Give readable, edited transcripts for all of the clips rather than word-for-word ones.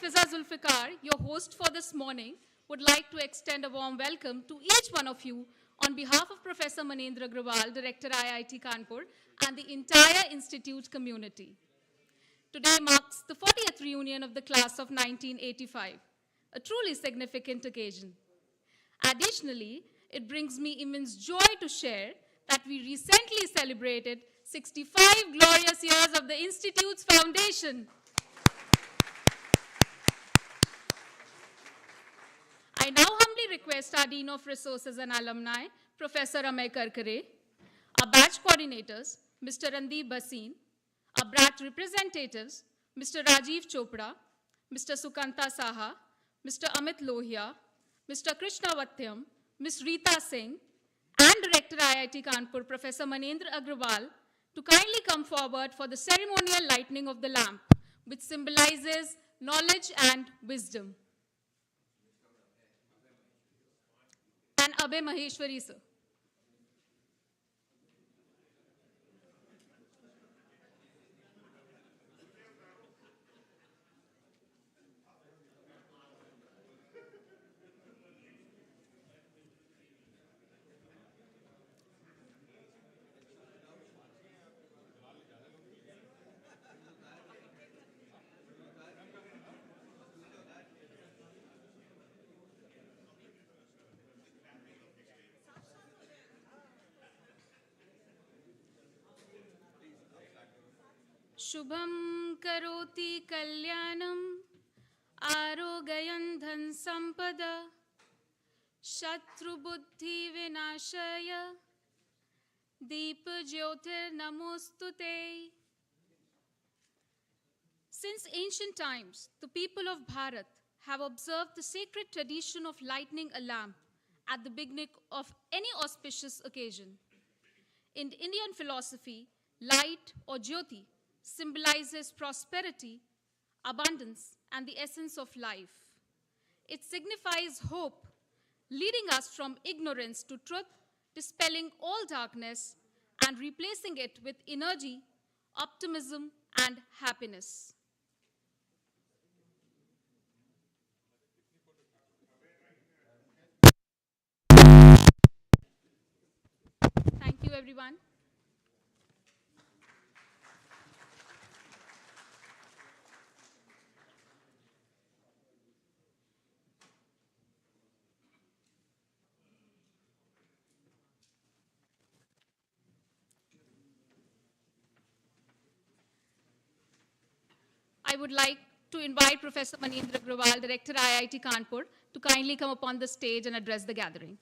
Hafiza Zulfikar, your host for this morning, would like to extend a warm welcome to each one of you on behalf of Professor Manendra Agrawal, Director IIT Kanpur, and the entire institute community. Today marks the 40th reunion of the class of 1985, a truly significant occasion. Additionally, it brings me immense joy to share that we recently celebrated 65 glorious years of the Institute's foundation. I now humbly request our Dean of Resources and Alumni, Professor Amay Karkare, our batch coordinators, Mr. Randeep Bhasin, our BRAT representatives, Mr. Rajiv Chopra, Mr. Sukanta Saha, Mr. Amit Lohia, Mr. Krishna Vatyam, Ms. Rita Singh, and Director IIT Kanpur, Professor Manendra Agrawal, to kindly come forward for the ceremonial lighting of the lamp, which symbolizes knowledge and wisdom. And Abhay Maheshwari, sir. Shubham karoti kalyanam arogayan dhan sampada shatru buddhi vinashaya deepa jyotir namostute. Since ancient times, the people of Bharat have observed the sacred tradition of lighting a lamp at the beginning of any auspicious occasion. In Indian philosophy, light or jyoti symbolizes prosperity, abundance, and the essence of life. It signifies hope, leading us from ignorance to truth, dispelling all darkness, and replacing it with energy, optimism, and happiness. Thank you, everyone. I would like to invite Professor Manendra Agrawal, Director IIT Kanpur, to kindly come upon the stage and address the gathering.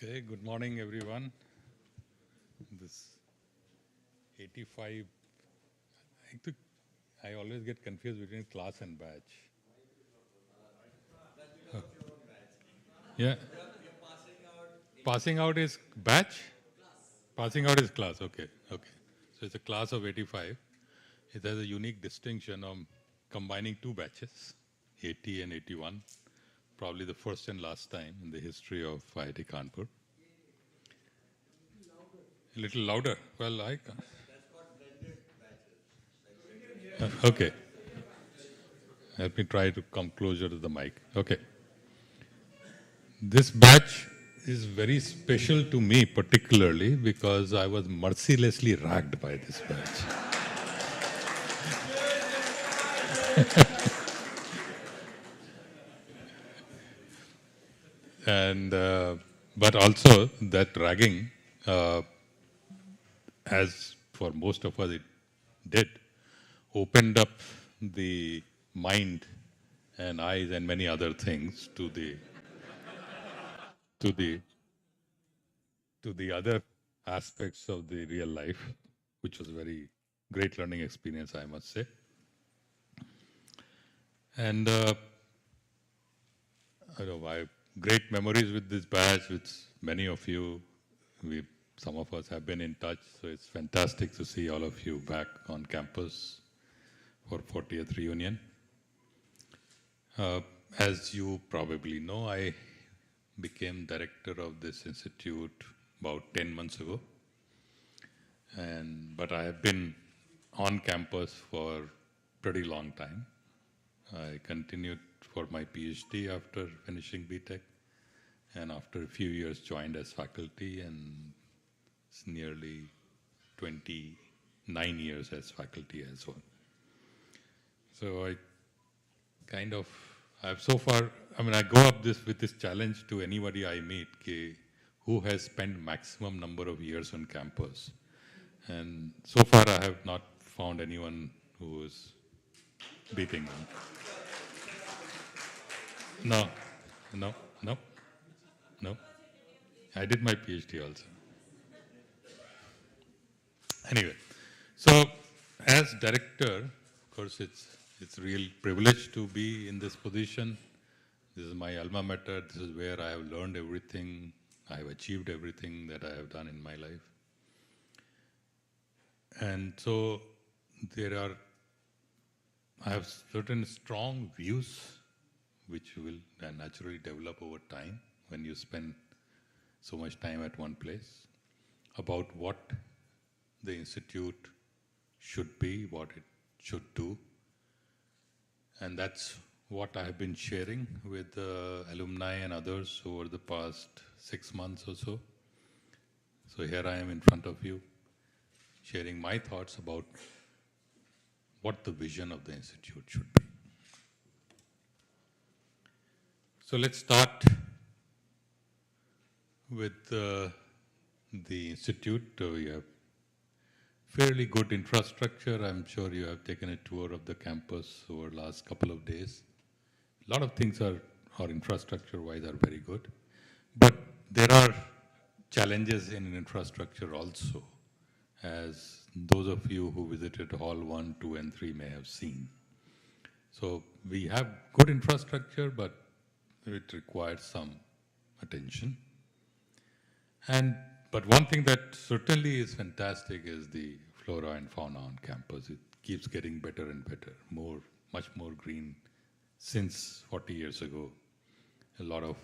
Okay, good morning, everyone. This 85, I always get confused between class and batch. Oh. Yeah. Passing out is batch? Passing out is class, okay, okay. So it's a class of 85. It has a unique distinction of combining two batches, 80 and 81. Probably the first and last time in the history of IIT Kanpur. A little louder. Well, I can't. Okay. Let me try to come closer to the mic. Okay. This batch is very special to me particularly because I was mercilessly ragged by this batch. And but also that ragging, as for most of us it did, opened up the mind and eyes and many other things to the to the other aspects of the real life, which was a very great learning experience, I must say. And I know I have great memories with this badge, with many of you. Some of us have been in touch, so it's fantastic to see all of you back on campus for 40th reunion. As you probably know, I became director of this institute about 10 months ago. But I have been on campus for pretty long time. I continued for my PhD after finishing BTech, and after a few years joined as faculty, and it's nearly 29 years as faculty as well. So I've so far, I go up with this challenge to anybody I meet, who has spent maximum number of years on campus. And so far I have not found anyone who is beating them. No, no, no, no. I did my PhD also. Anyway, so as director, of course, it's a real privilege to be in this position. This is my alma mater. This is where I have learned everything. I have achieved everything that I have done in my life. And so I have certain strong views which will naturally develop over time when you spend so much time at one place, about what the institute should be, what it should do. And that's what I have been sharing with alumni and others over the past 6 months or so. So here I am in front of you, sharing my thoughts about what the vision of the institute should be. So let's start with the institute. We have fairly good infrastructure. I'm sure you have taken a tour of the campus over the last couple of days. A lot of things infrastructure-wise are very good. But there are challenges in infrastructure also, as those of you who visited Hall 1, 2, and 3 may have seen. So we have good infrastructure, but it requires some attention. But one thing that certainly is fantastic is the flora and fauna on campus. It keeps getting better and better, much more green since 40 years ago. A lot of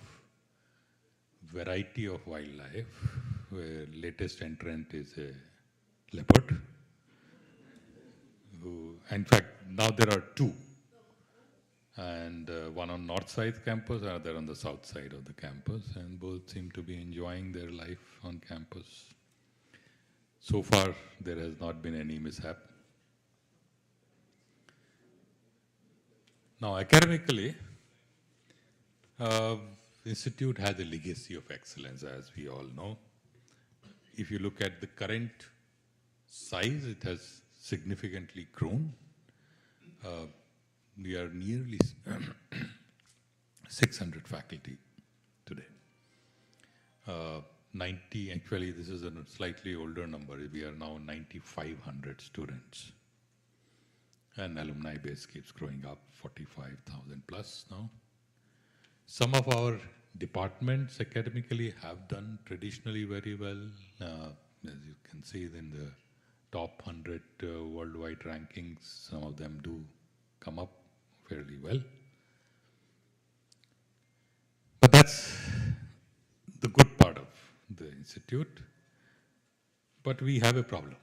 variety of wildlife, where latest entrant is a leopard. In fact, now there are two. And one on north side campus, other on the south side of the campus, and both seem to be enjoying their life on campus. So far, there has not been any mishap. Now, academically, the institute has a legacy of excellence, as we all know. If you look at the current size, it has significantly grown. We are nearly 600 faculty today. 90, actually this is a slightly older number. We are now 9,500 students. And alumni base keeps growing up, 45,000 plus now. Some of our departments academically have done traditionally very well. As you can see in the top 100 worldwide rankings, some of them do come up fairly well. But that's the good part of the institute. But we have a problem.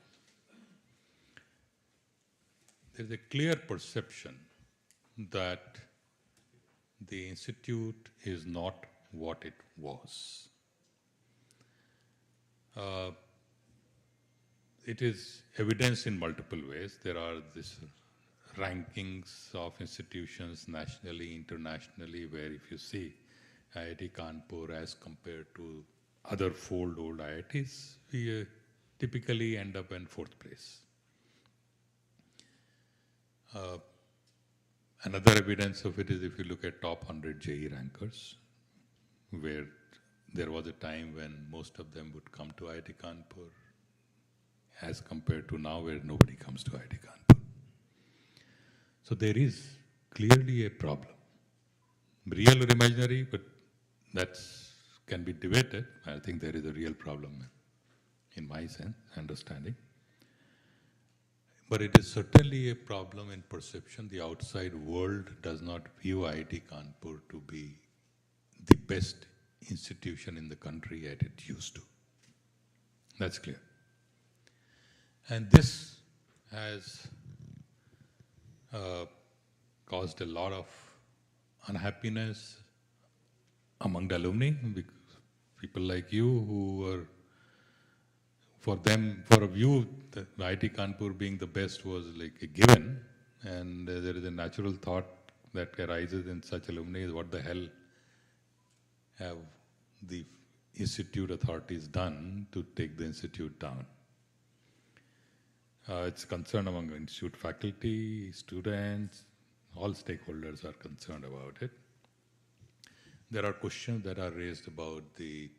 There's a clear perception that the institute is not what it was. It is evidenced in multiple ways. There are these rankings of institutions nationally, internationally, where if you see IIT Kanpur as compared to other old IITs, we typically end up in 4th place. Another evidence of it is if you look at top 100 JE rankers, where there was a time when most of them would come to IIT Kanpur, as compared to now where nobody comes to IIT Kanpur. So there is clearly a problem. Real or imaginary, but that can be debated. I think there is a real problem in my sense, understanding. But it is certainly a problem in perception. The outside world does not view IIT Kanpur to be the best institution in the country as it used to. That's clear. And this has caused a lot of unhappiness among the alumni, because people like you who were, for them, for a view, the IIT Kanpur being the best was like a given, and there is a natural thought that arises in such alumni is what the hell have the institute authorities done to take the institute down. It's concern among institute faculty, students, all stakeholders are concerned about it. There are questions that are raised about the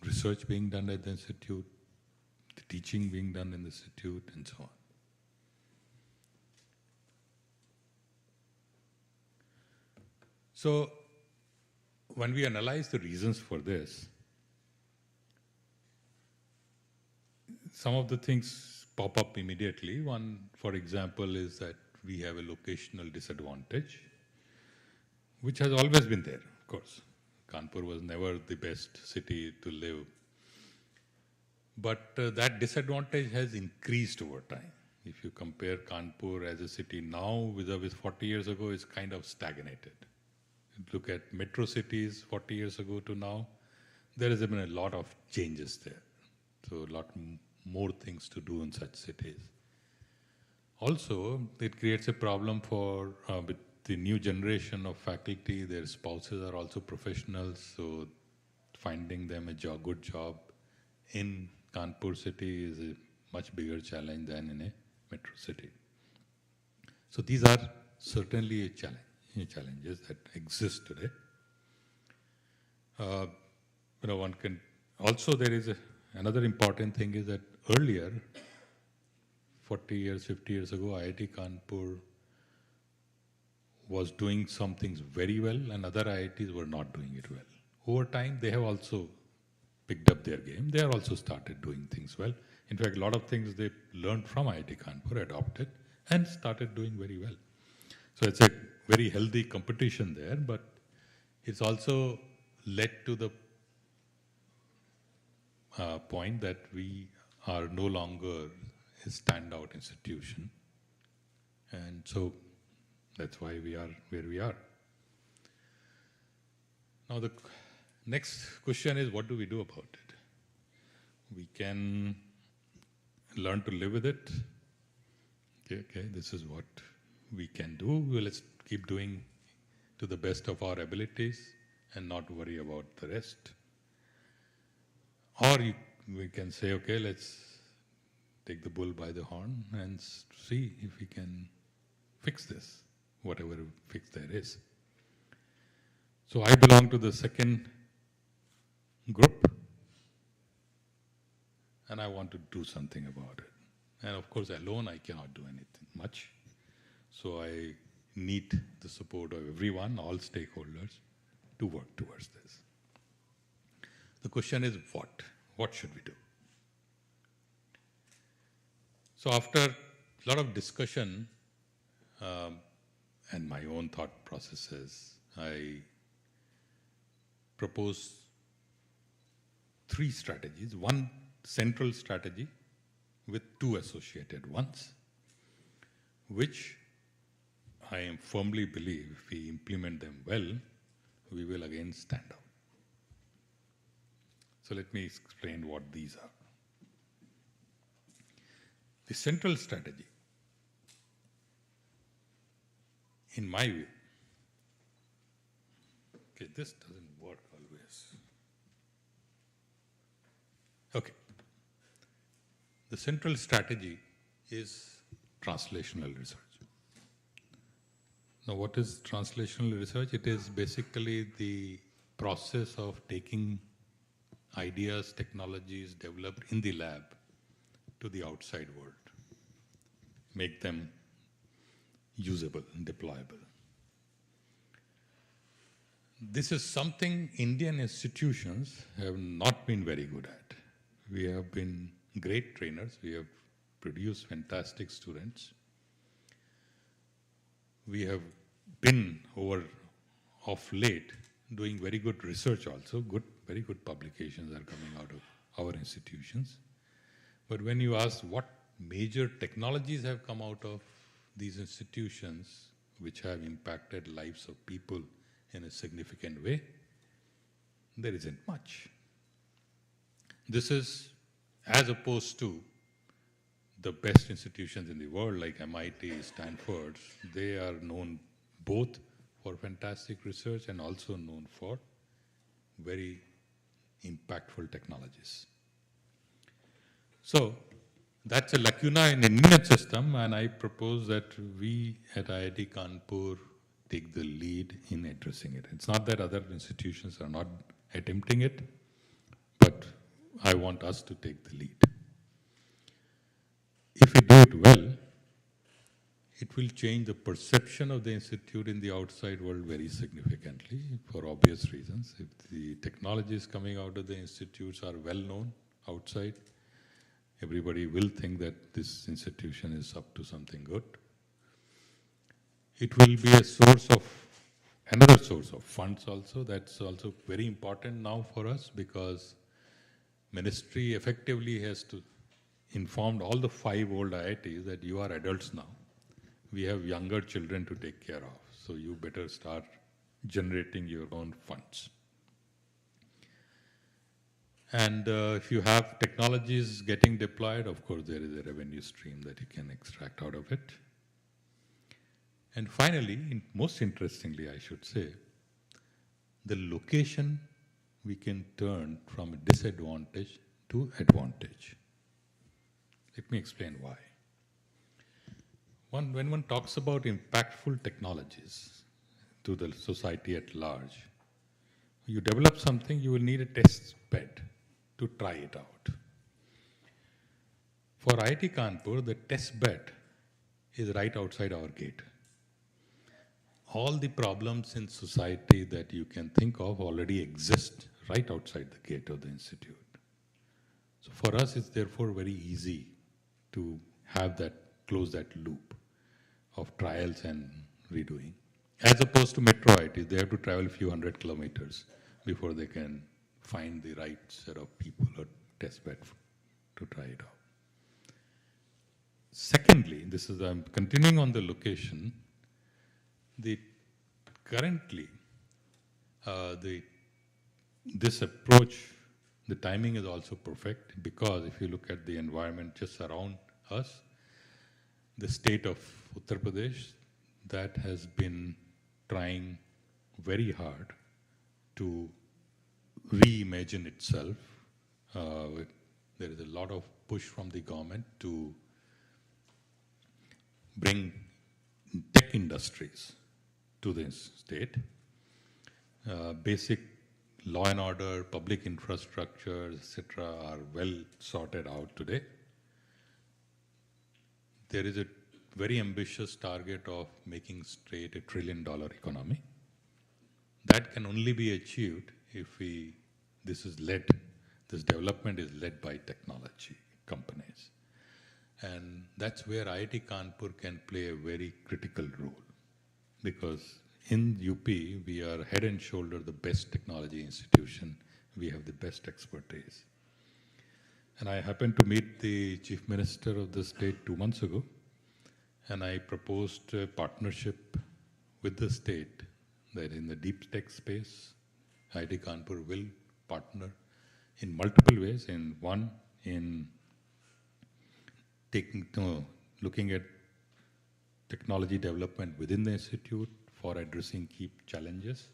research being done at the institute, the teaching being done in the institute, and so on. So, when we analyze the reasons for this, some of the things pop up immediately. One, for example, is that we have a locational disadvantage, which has always been there, of course. Kanpur was never the best city to live. But that disadvantage has increased over time. If you compare Kanpur as a city now vis-a-vis 40 years ago, it's kind of stagnated. Look at metro cities 40 years ago to now, there has been a lot of changes there. So a lot more things to do in such cities. Also, it creates a problem for with the new generation of faculty. Their spouses are also professionals, so finding them a good job in Kanpur city is a much bigger challenge than in a metro city. So these are certainly challenges that exist today. One can also, there is another important thing is that earlier, 40 years, 50 years ago, IIT Kanpur was doing some things very well and other IITs were not doing it well. Over time, they have also picked up their game. They have also started doing things well. In fact, a lot of things they learned from IIT Kanpur, adopted, and started doing very well. So it's a very healthy competition there, but it's also led to the point that we are no longer a standout institution. And so that's why we are where we are. Now the next question is, what do we do about it? We can learn to live with it. Okay, this is what we can do. Well, let's keep doing to the best of our abilities and not worry about the rest. Or we can say, okay, let's take the bull by the horn and see if we can fix this, whatever fix there is. So I belong to the second group, and I want to do something about it. And of course, alone I cannot do anything much. So I need the support of everyone, all stakeholders, to work towards this. The question is what? What should we do? So after a lot of discussion and my own thought processes, I propose 3 strategies. One central strategy with 2 associated ones, which I firmly believe if we implement them well, we will again stand out. So let me explain what these are. The central strategy, in my view, okay, this doesn't work always. Okay. The central strategy is translational research. Now, what is translational research? It is basically the process of taking ideas, technologies developed in the lab to the outside world, make them usable and deployable. This is something Indian institutions have not been very good at. We have been great trainers. We have produced fantastic students. We have been of late doing very good research also. Very good publications are coming out of our institutions. But when you ask what major technologies have come out of these institutions which have impacted lives of people in a significant way, there isn't much. This is as opposed to the best institutions in the world like MIT, Stanford. They are known both for fantastic research and also known for very impactful technologies. So that's a lacuna in the Indian system, and I propose that we at IIT Kanpur take the lead in addressing it. It's not that other institutions are not attempting it, but I want us to take the lead. If we do it well, it will change the perception of the institute in the outside world very significantly for obvious reasons. If the technologies coming out of the institutes are well known outside, everybody will think that this institution is up to something good. It will be another source of funds also. That's also very important now for us because ministry effectively has to inform all the 5 old IITs that you are adults now. We have younger children to take care of, so you better start generating your own funds. And if you have technologies getting deployed, of course, there is a revenue stream that you can extract out of it. And finally, most interestingly, I should say, the location we can turn from a disadvantage to advantage. Let me explain why. When one talks about impactful technologies to the society at large, you develop something, you will need a test bed to try it out. For IIT Kanpur, the test bed is right outside our gate. All the problems in society that you can think of already exist right outside the gate of the institute. So for us, it's therefore very easy to have close that loop of trials and redoing. As opposed to metro IIT, they have to travel a few hundred kilometers before they can find the right set of people or test bed to try it out. Secondly, I'm continuing on the location. Currently, this approach, the timing is also perfect because if you look at the environment just around us, the state of Uttar Pradesh, that has been trying very hard to reimagine itself. There is a lot of push from the government to bring tech industries to this state. Basic law and order, public infrastructure, etc. are well sorted out today. There is a very ambitious target of making straight $1 trillion economy. That can only be achieved if this development is led by technology companies. And that's where IIT Kanpur can play a very critical role. Because in UP, we are head and shoulder the best technology institution. We have the best expertise. And I happened to meet the Chief Minister of the state 2 months ago, and I proposed a partnership with the state that in the deep tech space, IIT Kanpur will partner in multiple ways. In looking at technology development within the institute for addressing key challenges.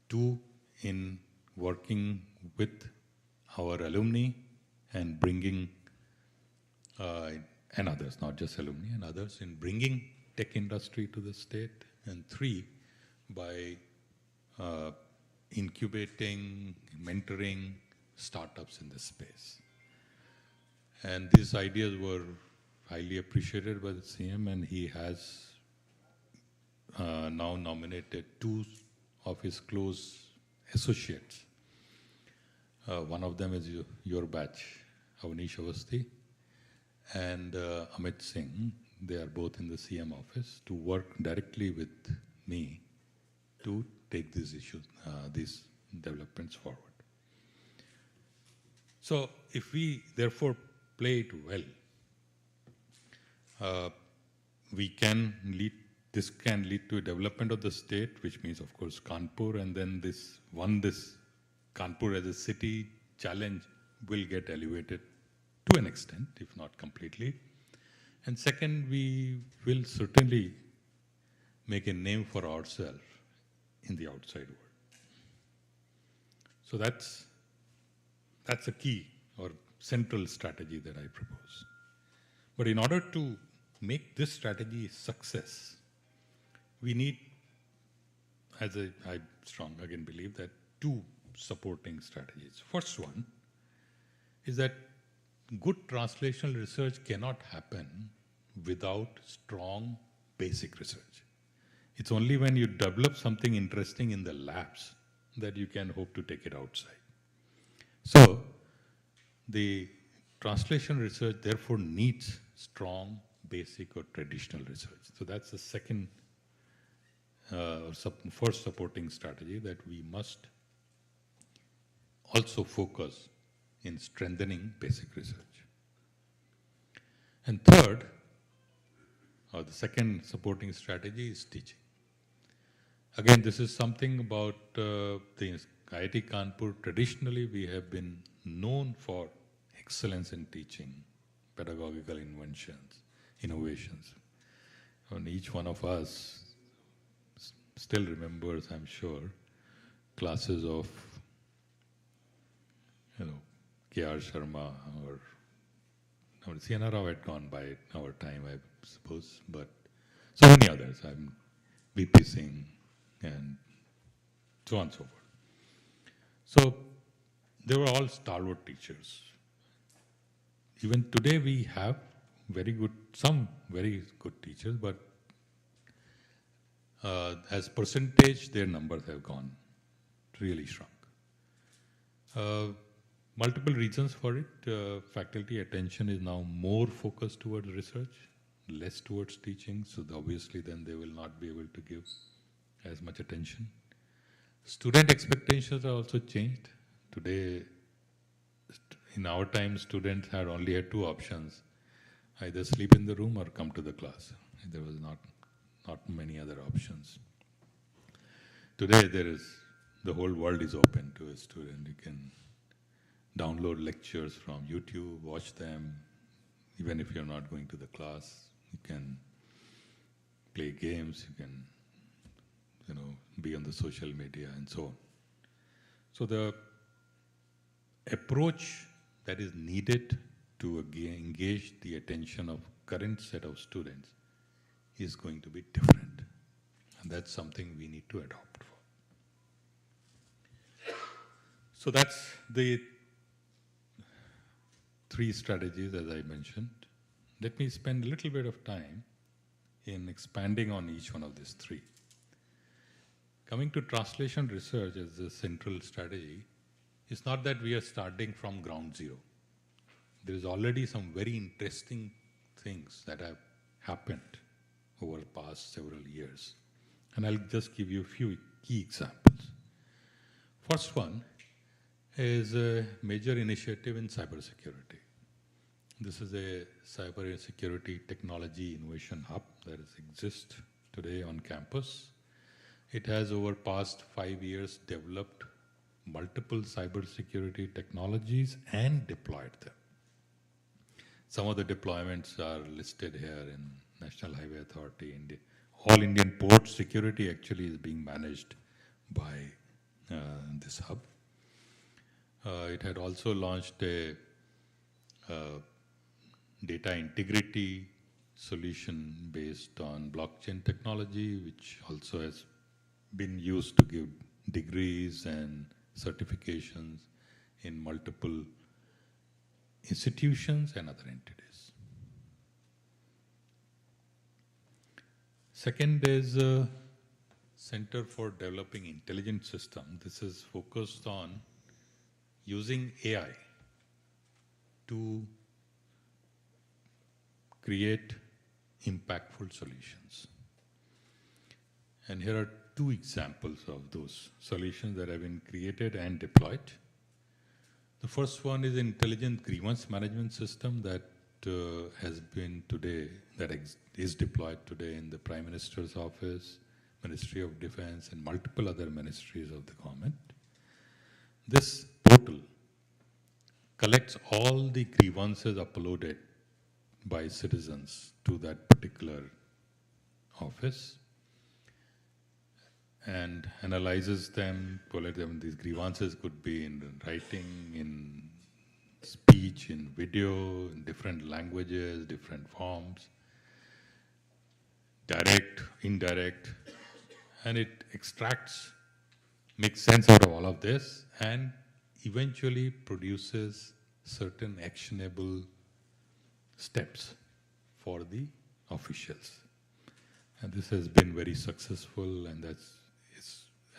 2, in working with our alumni and bringing, and others, not just alumni, and others in bringing tech industry to the state. And 3, by incubating, mentoring startups in this space. And these ideas were highly appreciated by the CM, and he has now nominated two of his close associates. One of them is your batch, Avnish Avasthi, and Amit Singh. They are both in the CM office to work directly with me to take these issues, these developments forward. So if we therefore play it well, this can lead to a development of the state, which means, of course, Kanpur, and then this Kanpur as a city challenge will get elevated to an extent, if not completely. And second, we will certainly make a name for ourselves in the outside world. So that's a key or central strategy that I propose. But in order to make this strategy a success, we need, as I strongly again believe, that two supporting strategies. First one is that good translational research cannot happen without strong basic research. It's only when you develop something interesting in the labs that you can hope to take it outside. So the translation research therefore needs strong basic or traditional research. So that's the second first supporting strategy, that we must also focus in strengthening basic research. And third, or the second supporting strategy, is teaching. Again, this is something about the IIT Kanpur. Traditionally, we have been known for excellence in teaching, pedagogical innovations. And each one of us still remembers, I'm sure, classes of, K.R. Sharma or C.N.R. Rao had gone by our time, I suppose, but so many others. V.P. Singh and so on and so forth. So they were all stalwart teachers. Even today we have some very good teachers, but as percentage, their numbers have really shrunk. Multiple reasons for it. Faculty attention is now more focused towards research, less towards teaching, so obviously then they will not be able to give as much attention. Student expectations are also changed. Today, in our time, students only had two options: either sleep in the room or come to the class. There was not many other options. Today, the whole world is open to a student. You can download lectures from YouTube, watch them, even if you're not going to the class. You can play games, you can be on the social media and so on. So the approach that is needed to engage the attention of current set of students is going to be different. And that's something we need to adopt for. So that's the three strategies, as I mentioned. Let me spend a little bit of time in expanding on each one of these three. Coming to translation research as a central strategy, it's not that we are starting from ground zero. There is already some very interesting things that have happened over the past several years. And I'll just give you a few key examples. First one is a major initiative in cybersecurity. This is a cybersecurity technology innovation hub that exists today on campus. It has over past 5 years developed multiple cybersecurity technologies and deployed them. Some of the deployments are listed here in National Highway Authority. All Indian port security actually is being managed by this hub. It had also launched a data integrity solution based on blockchain technology, which also has been used to give degrees and certifications in multiple institutions and other entities. Second is Center for Developing Intelligent System. This is focused on using AI to create impactful solutions. And here are two examples of those solutions that have been created and deployed. The first one is intelligent grievance management system that has been today, that is deployed today in the Prime Minister's office, Ministry of Defense, and multiple other ministries of the government. This portal collects all the grievances uploaded by citizens to that particular office and analyzes them, these grievances could be in writing, in speech, in video, in different languages, different forms, direct, indirect, and it extracts, makes sense out of all of this, and eventually produces certain actionable steps for the officials. And this has been very successful, and it's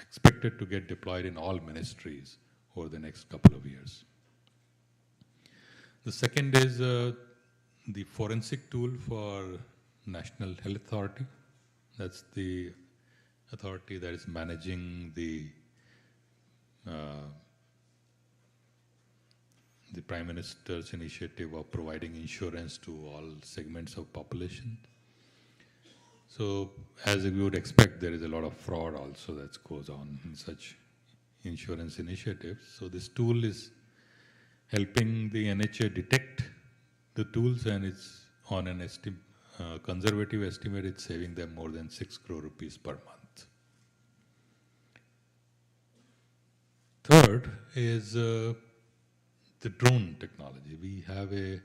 expected to get deployed in all ministries over the next couple of years. The second is the forensic tool for National Health Authority. That's the authority that is managing the Prime Minister's initiative of providing insurance to all segments of population. So, as you would expect, there is a lot of fraud also that goes on in such insurance initiatives. So, this tool is helping the NHA detect the tools, and it's on an conservative estimate, it's saving them more than 6 crore rupees per month. Third is the drone technology. We have a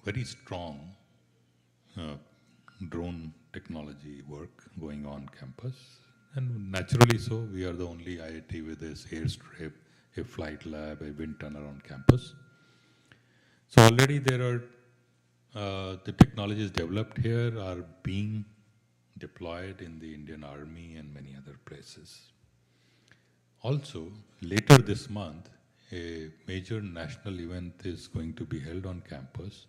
very strong drone technology work going on campus, and naturally so, we are the only IIT with this airstrip, a flight lab, a wind tunnel on campus. So already there are the technologies developed here are being deployed in the Indian Army and many other places. Also, later this month, a major national event is going to be held on campus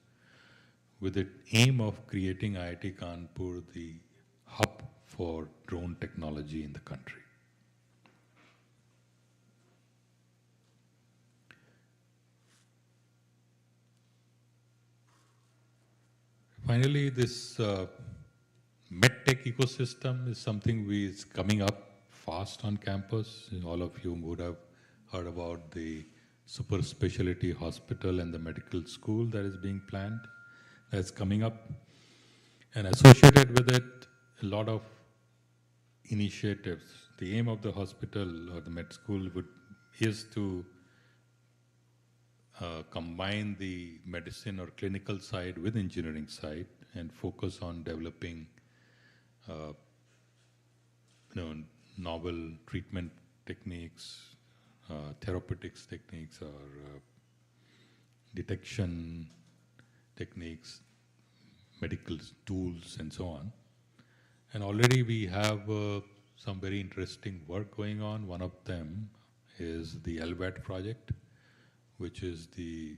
with the aim of creating IIT Kanpur the hub for drone technology in the country. Finally, this medtech ecosystem is something is coming up fast on campus. All of you would have heard about the super specialty hospital and the medical school that is being planned. That's coming up. And associated with it, a lot of initiatives. The aim of the hospital or the med school is to combine the medicine or clinical side with engineering side and focus on developing novel treatment techniques, therapeutics techniques, or detection techniques, medical tools, and so on. And already we have some very interesting work going on. One of them is the LVAT project, which is the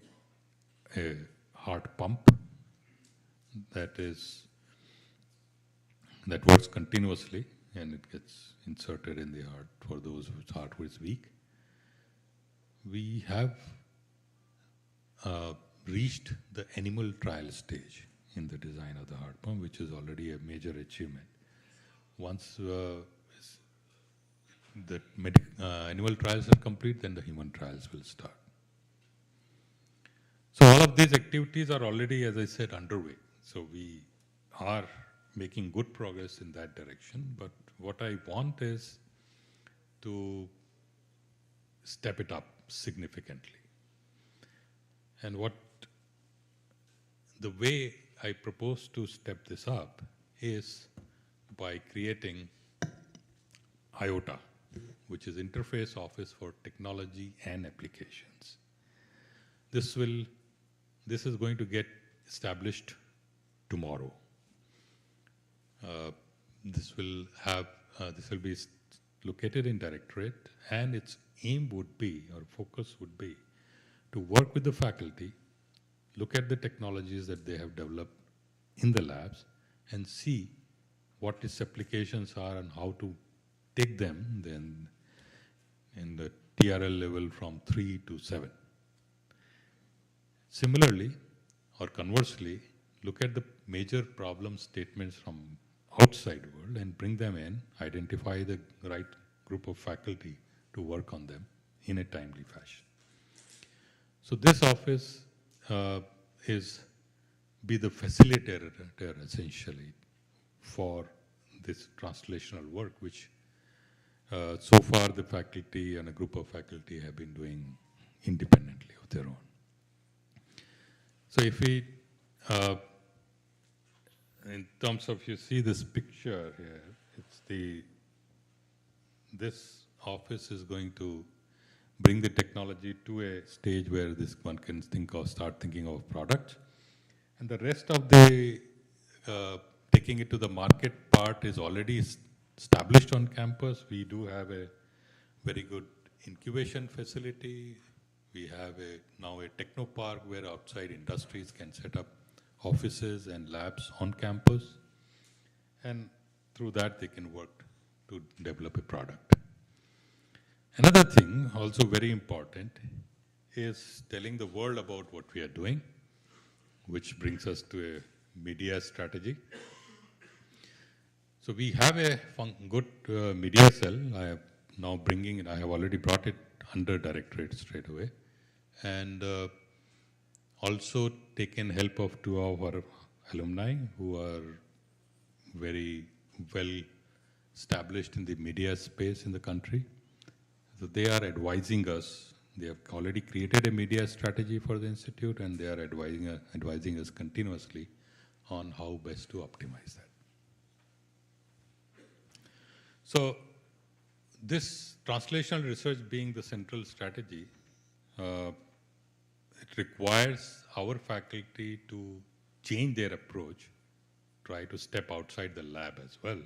heart pump that works continuously, and it gets inserted in the heart for those whose heart is weak. We have reached the animal trial stage in the design of the heart pump, which is already a major achievement. Once the animal trials are complete, then the human trials will start. So all of these activities are already, as I said, underway. So we are making good progress in that direction. But what I want is to step it up significantly. And the way I propose to step this up is by creating IOTA, which is Interface Office for Technology and Applications. This is going to get established tomorrow. This will be located in Directorate, and its aim would be, or focus would be, to work with the faculty, look at the technologies that they have developed in the labs, and see what its applications are and how to take them then in the TRL level from 3 to 7. Similarly, or conversely, look at the major problem statements from outside world and bring them in, identify the right group of faculty to work on them in a timely fashion. So this office be the facilitator essentially for this translational work, which so far the faculty and a group of faculty have been doing independently of their own. So if we, in terms of, you see this picture here, this office is going to bring the technology to a stage where this one can start thinking of products. And the rest of the taking it to the market part is already established on campus. We do have a very good incubation facility. We have now a techno park where outside industries can set up offices and labs on campus. And through that, they can work to develop a product. Another thing, also very important, is telling the world about what we are doing, which brings us to a media strategy. So we have a good media cell. I am now bringing it, I have already brought it under Directorate straight away. And also taken help of 2 of our alumni who are very well established in the media space in the country. So they are advising us. They have already created a media strategy for the institute, and they are advising us continuously on how best to optimize that. So this translational research being the central strategy, it requires our faculty to change their approach, try to step outside the lab as well,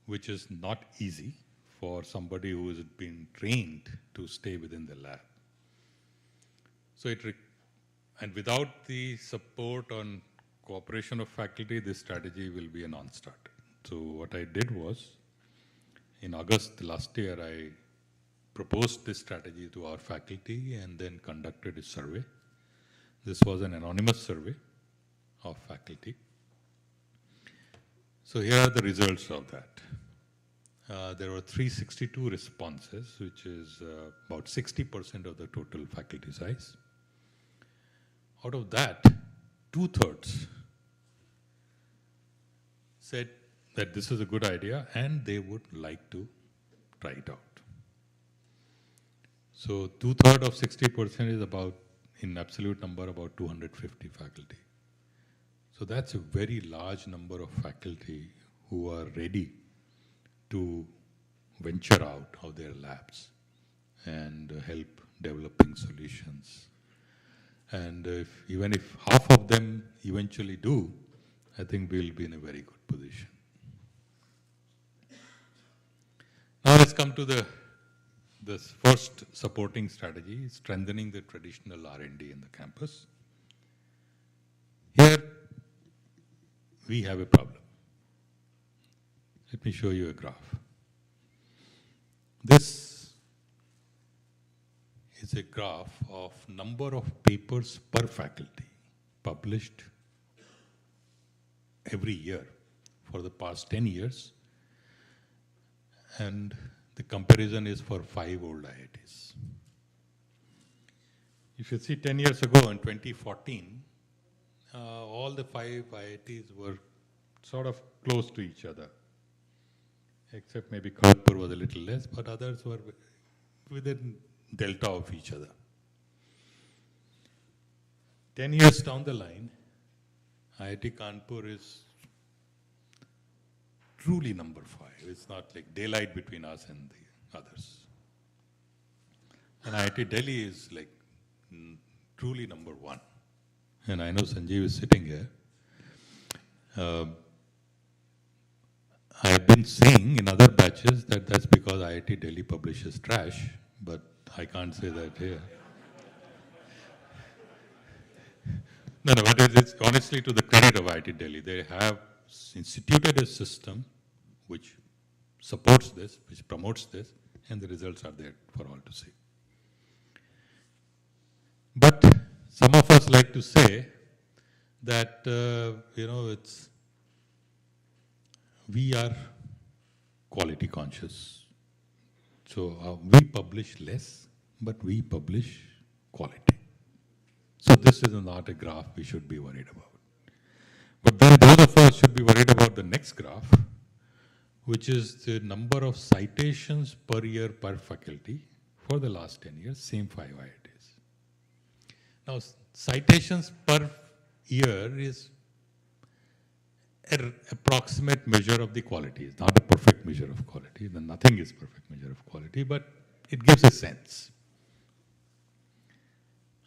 which is not easy for somebody who has been trained to stay within the lab. So and without the support and cooperation of faculty, this strategy will be a non-starter. So what I did was, in August last year, I proposed this strategy to our faculty and then conducted a survey. This was an anonymous survey of faculty. So here are the results of that. There were 362 responses, which is about 60% of the total faculty size. Out of that, 2/3 said that this is a good idea and they would like to try it out. So 2/3 of 60% is about, in absolute number, about 250 faculty. So that's a very large number of faculty who are ready to venture out of their labs and help developing solutions. And even if half of them eventually do, I think we'll be in a very good position. Now let's come to this first supporting strategy, strengthening the traditional R&D in the campus. Here, we have a problem. Let me show you a graph. This is a graph of number of papers per faculty published every year for the past 10 years. And the comparison is for 5 old IITs. If you see 10 years ago, in 2014, all the 5 IITs were sort of close to each other, except maybe Kanpur was a little less, but others were within delta of each other. 10 years down the line, IIT Kanpur is truly number 5. It's not like daylight between us and the others. And IIT Delhi is like truly number 1. And I know Sanjeev is sitting here. I have been saying in other batches that that's because IIT Delhi publishes trash, but I can't say that here. No, but it's honestly to the credit of IIT Delhi. They have instituted a system which supports this, which promotes this, and the results are there for all to see. But some of us like to say that, we are quality conscious. So we publish less, but we publish quality. So this is not a graph we should be worried about. But then those of us should be worried about the next graph, which is the number of citations per year per faculty for the last 10 years, same 5 IITs. Now, citations per year is an approximate measure of the quality. It's not a perfect measure of quality. Then nothing is perfect measure of quality, but it gives a sense.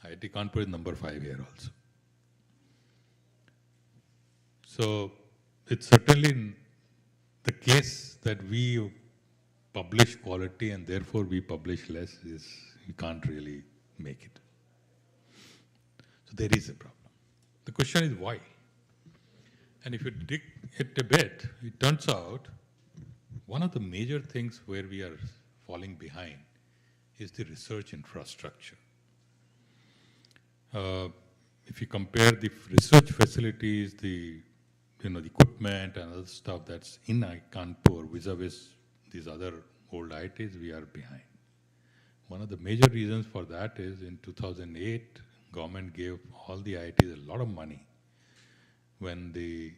IIT Kanpur is number 5 here also. So it's certainly the case that we publish quality and therefore we publish less is, we can't really make it. So there is a problem. The question is why? And if you dig it a bit, it turns out one of the major things where we are falling behind is the research infrastructure. If you compare the research facilities, the equipment and other stuff that's in Kanpur vis-a-vis these other old IITs, we are behind. One of the major reasons for that is in 2008, government gave all the IITs a lot of money when the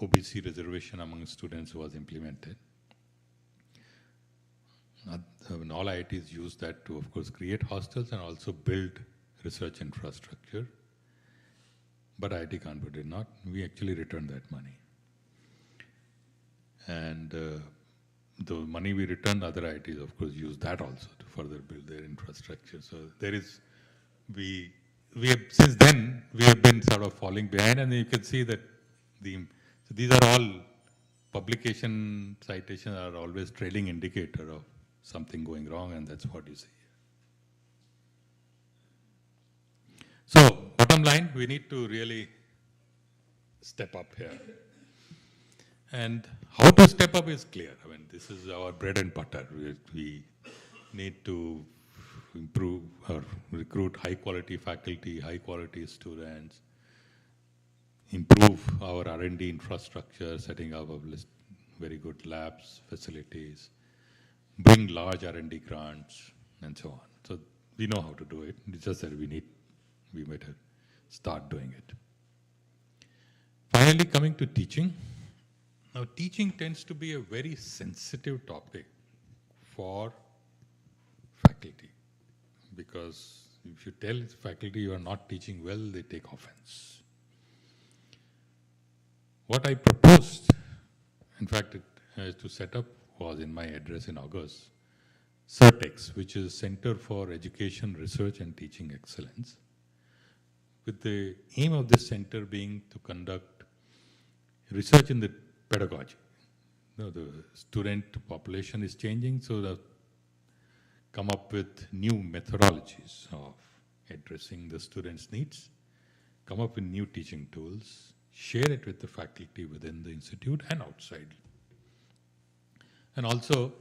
OBC reservation among students was implemented. When all IITs used that to, of course, create hostels and also build research infrastructure. But IIT Kanpur did not. We actually returned that money. And the money we returned, other IITs, of course, used that also to further build their infrastructure. So there is, we have, since then, we have been sort of falling behind, and you can see that so these are all publication citations are always trailing indicator of something going wrong, and that's what you see. So, bottom line, we need to really step up here. And how to step up is clear. I mean, this is our bread and butter. We need to improve or recruit high quality faculty, high quality students, improve our R&D infrastructure, setting up of very good labs, facilities, bring large R&D grants, and so on. So we know how to do it. It's just that we better start doing it. Finally, coming to teaching. Now, teaching tends to be a very sensitive topic for faculty, because if you tell faculty you are not teaching well, they take offense. What I proposed, in fact, to set up was in my address in August, CERTEX, which is Center for Education, Research and Teaching Excellence, with the aim of this center being to conduct research in the pedagogy. The student population is changing, so they come up with new methodologies of addressing the students' needs, come up with new teaching tools, share it with the faculty within the institute and outside. And also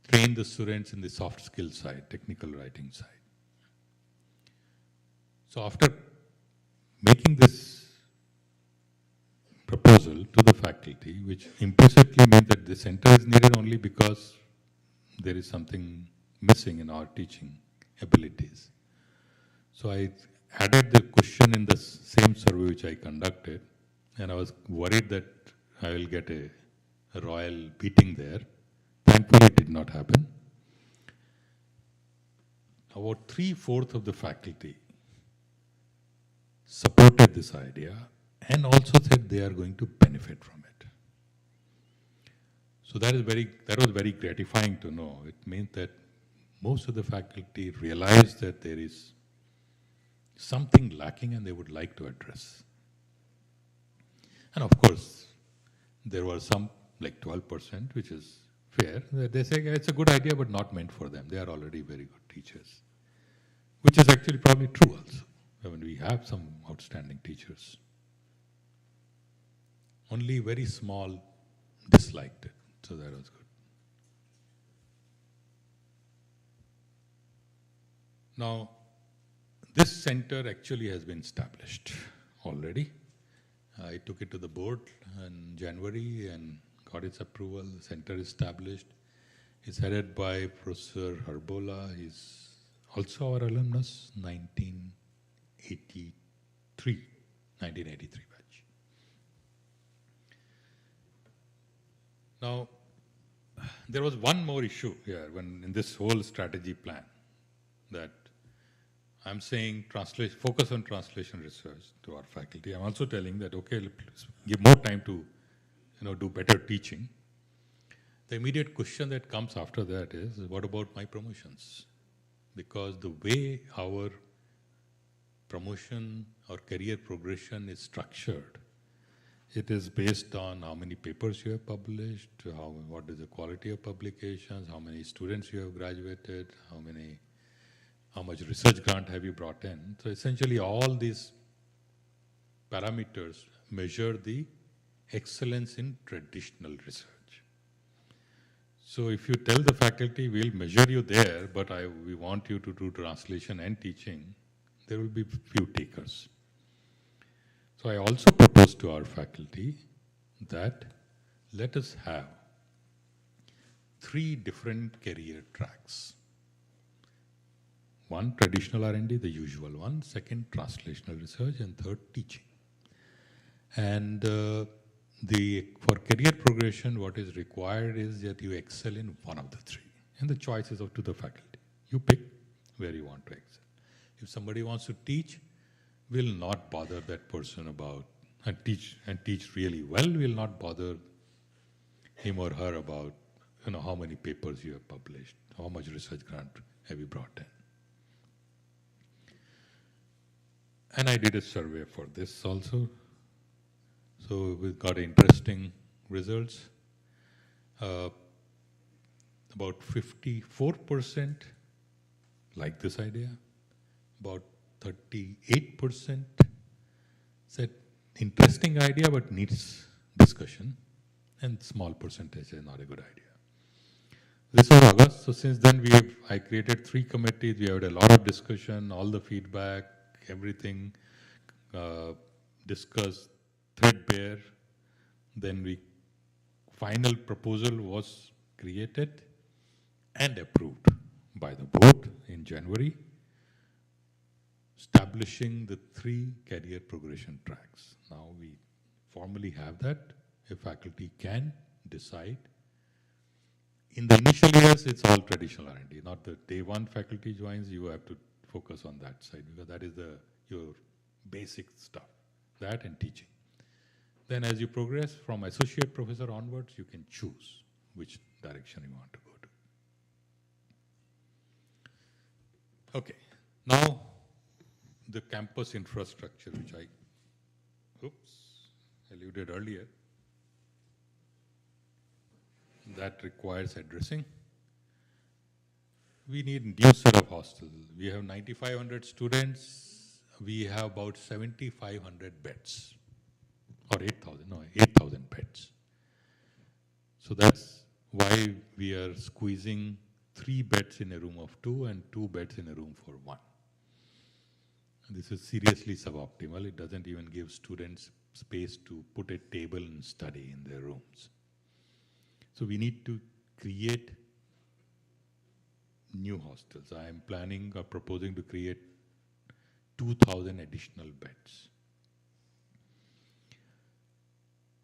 train the students in the soft skill side, technical writing side. So after making this proposal to the faculty, which implicitly means that the center is needed only because there is something missing in our teaching abilities. So I added the question in the same survey which I conducted, and I was worried that I will get a royal beating there. Thankfully, it did not happen. About 3/4 of the faculty supported this idea, and also said they are going to benefit from it. So that was very gratifying to know. It means that most of the faculty realize that there is something lacking and they would like to address. And of course, there were some, like 12%, which is fair. They say it's a good idea, but not meant for them. They are already very good teachers, which is actually probably true also. I mean, we have some outstanding teachers. Only very small disliked it, so that was good. Now, this center actually has been established already. I took it to the board in January and got its approval. The center is established. It's headed by Professor Herbola. He's also our alumnus, 1983 batch. Now, there was one more issue here when in this whole strategy plan that I'm saying focus on translation research to our faculty. I'm also telling that, okay, let's give more time to do better teaching. The immediate question that comes after that is, what about my promotions? Because the way our promotion or career progression is structured, it is based on how many papers you have published, what is the quality of publications, how many students you have graduated, how much research grant have you brought in. So essentially all these parameters measure the excellence in traditional research. So if you tell the faculty, we'll measure you there, but we want you to do translation and teaching, there will be few takers. So I also propose to our faculty that let us have 3 different career tracks. 1, traditional R&D, the usual one. 2nd, translational research. And 3rd, teaching. And for career progression, what is required is that you excel in one of the 3. And the choice is up to the faculty. You pick where you want to excel. If somebody wants to teach, we'll not bother that person about, and teach really well, we'll not bother him or her about, how many papers you have published, how much research grant have you brought in. And I did a survey for this also. So we got interesting results. About 54% like this idea. About 38% said interesting idea but needs discussion. And small percentage is not a good idea. This was August. So since then I created 3 committees. We had a lot of discussion, all the feedback, everything discussed, threadbare. Then final proposal was created and approved by the board in January, establishing the 3 career progression tracks. Now we formally have that. A faculty can decide. In the initial years, it's all traditional R&D. Not the day 1 faculty joins, you have to focus on that side because that is your basic stuff, that and teaching. Then as you progress from associate professor onwards, you can choose which direction you want to go to. Okay, now the campus infrastructure, which I alluded earlier, that requires addressing. We need a new set of hostels. We have 9,500 students. We have about 7,500 beds. Or 8,000 beds. So that's why we are squeezing 3 beds in a room of 2 and 2 beds in a room for 1. This is seriously suboptimal. It doesn't even give students space to put a table and study in their rooms. So we need to create new hostels. I am planning or proposing to create 2,000 additional beds.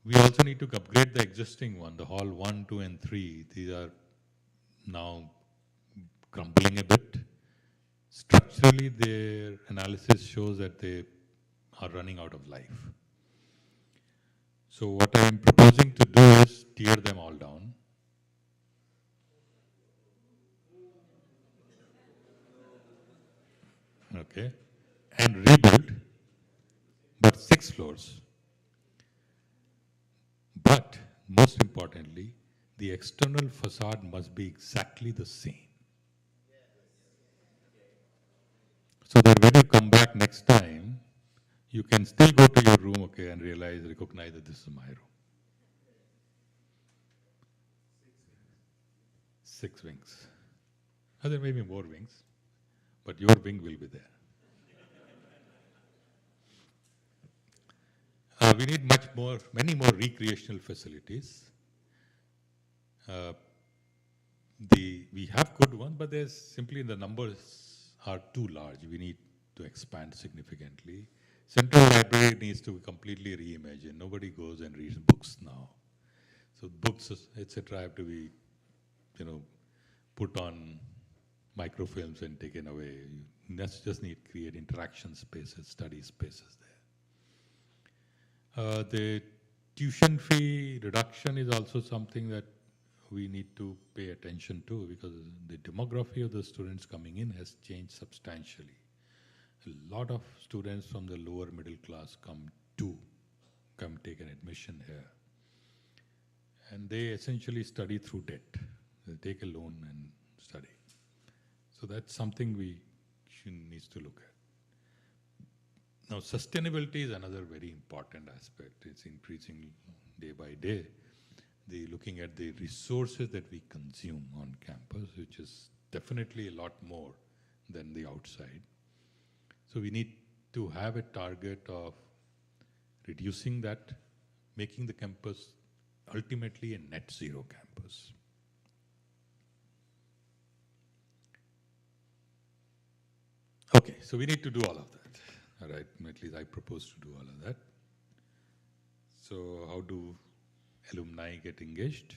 We also need to upgrade the existing one, the hall 1, 2, and 3. These are now crumbling a bit. Structurally, their analysis shows that they are running out of life. So what I am proposing to do is tear them all down. Okay, and rebuild, but 6 floors. But most importantly, the external facade must be exactly the same. So that when you come back next time, you can still go to your room, okay, and recognize that this is my room. 6 wings. There may be more wings, but your wing will be there. We need many more recreational facilities. We have good ones, but there's simply the numbers are too large. We need to expand significantly. Central Library needs to be completely reimagined. Nobody goes and reads books now. So books, etc., have to be, put on microfilms and taken away. You just need to create interaction spaces, study spaces there. The tuition fee reduction is also something that we need to pay attention to, because the demography of the students coming in has changed substantially. A lot of students from the lower middle class come take an admission here. And they essentially study through debt. They take a loan and study. So that's something we needs to look at. Now, sustainability is another very important aspect. It's increasing day by day. Looking at the resources that we consume on campus, which is definitely a lot more than the outside. So we need to have a target of reducing that, making the campus ultimately a net zero campus. Okay, so we need to do all of that. All right, at least I propose to do all of that. So how do alumni get engaged?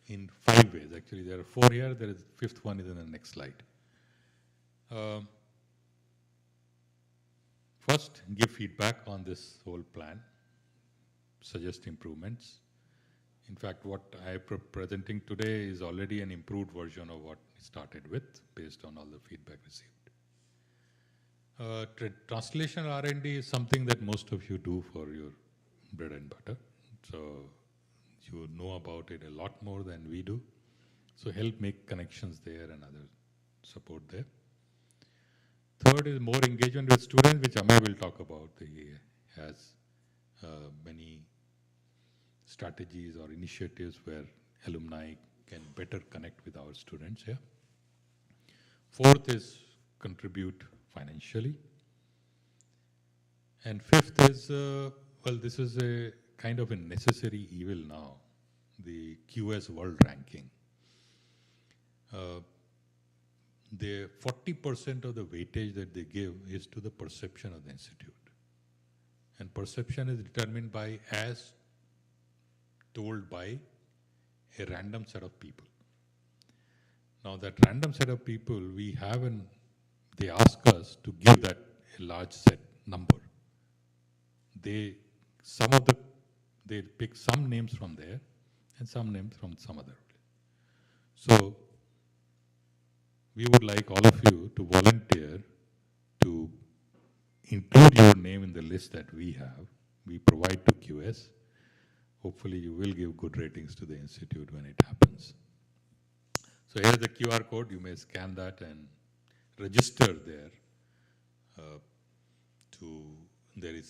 In 5 ways. Actually, there are 4 here. There is the 5th one is in the next slide. First, give feedback on this whole plan. Suggest improvements. In fact, what I am presenting today is already an improved version of what we started with, based on all the feedback received. Translation R&D is something that most of you do for your bread and butter. So you know about it a lot more than we do. So help make connections there and other support there. Third is more engagement with students, which Amay will talk about. He has many strategies or initiatives where alumni can better connect with our students here. Fourth is contribute financially. And 5th is, this is a kind of a necessary evil now, the QS World Ranking. The 40% of the weightage that they give is to the perception of the institute. And perception is determined by, as told by, a random set of people. Now that random set of people, they ask us to give that a large set number. They pick some names from there and some names from some other place. So we would like all of you to volunteer to include your name in the list that we have. We provide to QS. Hopefully you will give good ratings to the institute when it happens. So here's the QR code. You may scan that and register there.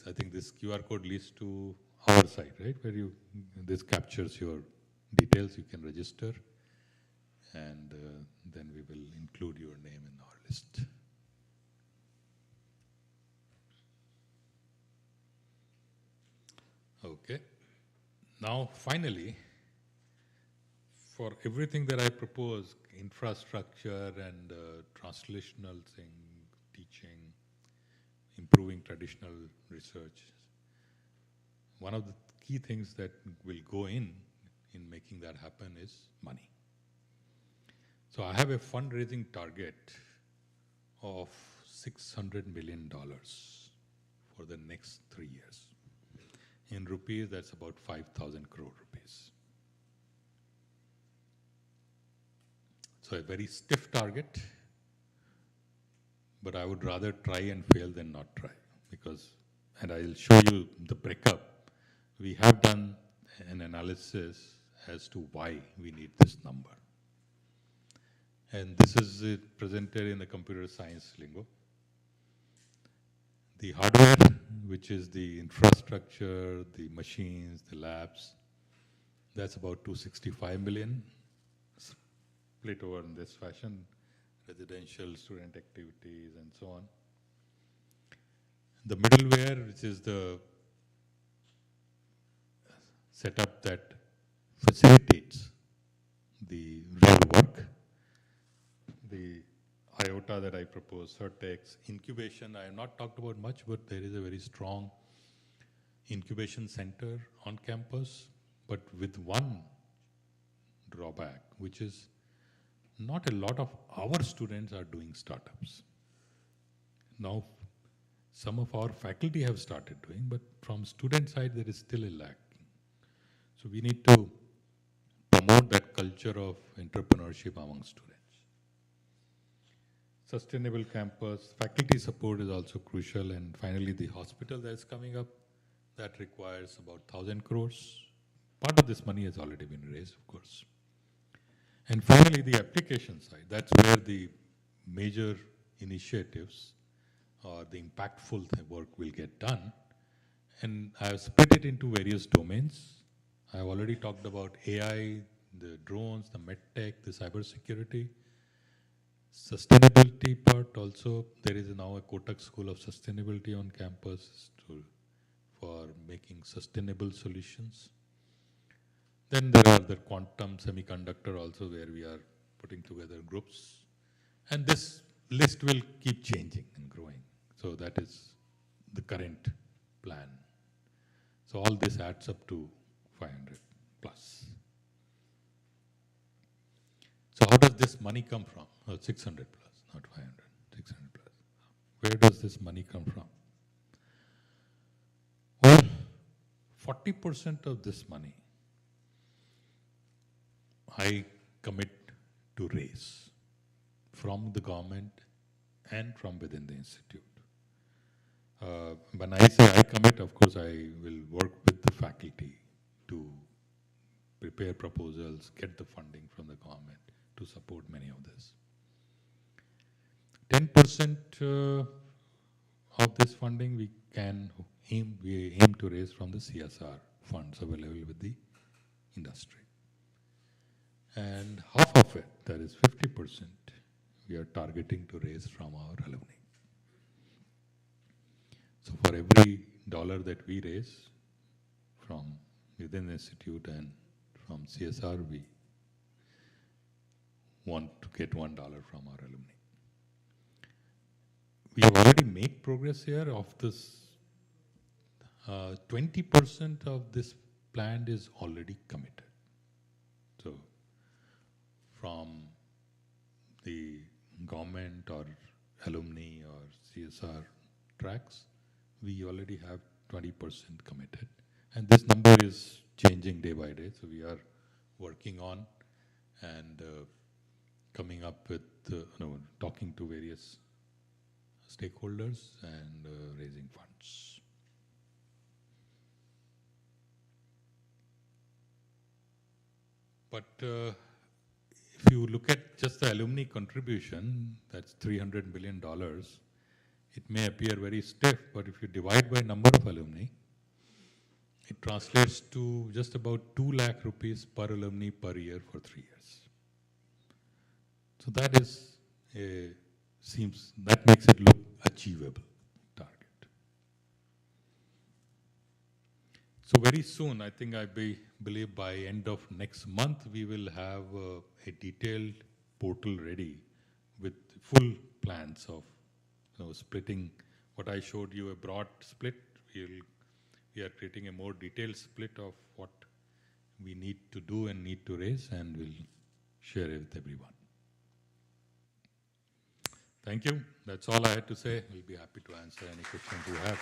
I think this QR code leads to our site, right? Where this captures your details. You can register, and then we will include your name in our list. Okay. Now, finally, for everything that I propose, infrastructure and translational thing, teaching, improving traditional research, one of the key things that will go in making that happen is money. So I have a fundraising target of $600 million for the next 3 years. In rupees, that's about 5,000 crore rupees. So a very stiff target, but I would rather try and fail than not try, because, and I'll show you the breakup. We have done an analysis as to why we need this number. And this is presented in the computer science lingo. The hardware, which is the infrastructure, the machines, the labs, that's about 265 million, split over in this fashion, residential, student activities, and so on. The middleware, which is the setup that facilitates the real work, the IOTA that I propose, Certex, incubation, I have not talked about much, but there is a very strong incubation center on campus, but with one drawback, which is not a lot of our students are doing startups. Now, some of our faculty have started doing, but from student side, there is still a lack. So we need to promote that culture of entrepreneurship among students. Sustainable campus, faculty support is also crucial, and finally the hospital that is coming up, that requires about 1,000 crores. Part of this money has already been raised, of course. And finally, the application side, that's where the major initiatives or the impactful work will get done. And I have split it into various domains. I have already talked about AI, the drones, the medtech, the cybersecurity. Sustainability part also, there is now a Kotak School of Sustainability on campus for making sustainable solutions. Then there are the quantum semiconductor also, where we are putting together groups. And this list will keep changing and growing. So that is the current plan. So all this adds up to 500 plus. So how does this money come from? Oh, 600 plus, not 500, 600 plus. Where does this money come from? Well, 40% of this money I commit to raise from the government and from within the institute. When I say I commit, of course, I will work with the faculty to prepare proposals, get the funding from the government to support many of this. 10% of this funding we aim to raise from the CSR funds available with the industry. And half of it, that is 50%, we are targeting to raise from our alumni. So for every dollar that we raise from within the institute and from CSR, we want to get $1 from our alumni. We have already made progress here. Of this, 20% of this plan is already committed. So from the government or alumni or CSR tracks, we already have 20% committed. And this number is changing day by day. So we are working on and coming up with, talking to various stakeholders and raising funds. But if you look at just the alumni contribution, that's $300 million. It may appear very stiff, but if you divide by number of alumni, it translates to just about 2 lakh rupees per alumni per year for 3 years. So that is that makes it look achievable target. So very soon, I think believe by end of next month, we will have a detailed portal ready with full plans of splitting. What I showed you, a broad split, we are creating a more detailed split of what we need to do and need to raise, and we'll share it with everyone. Thank you. That's all I had to say. We'll be happy to answer any questions you have.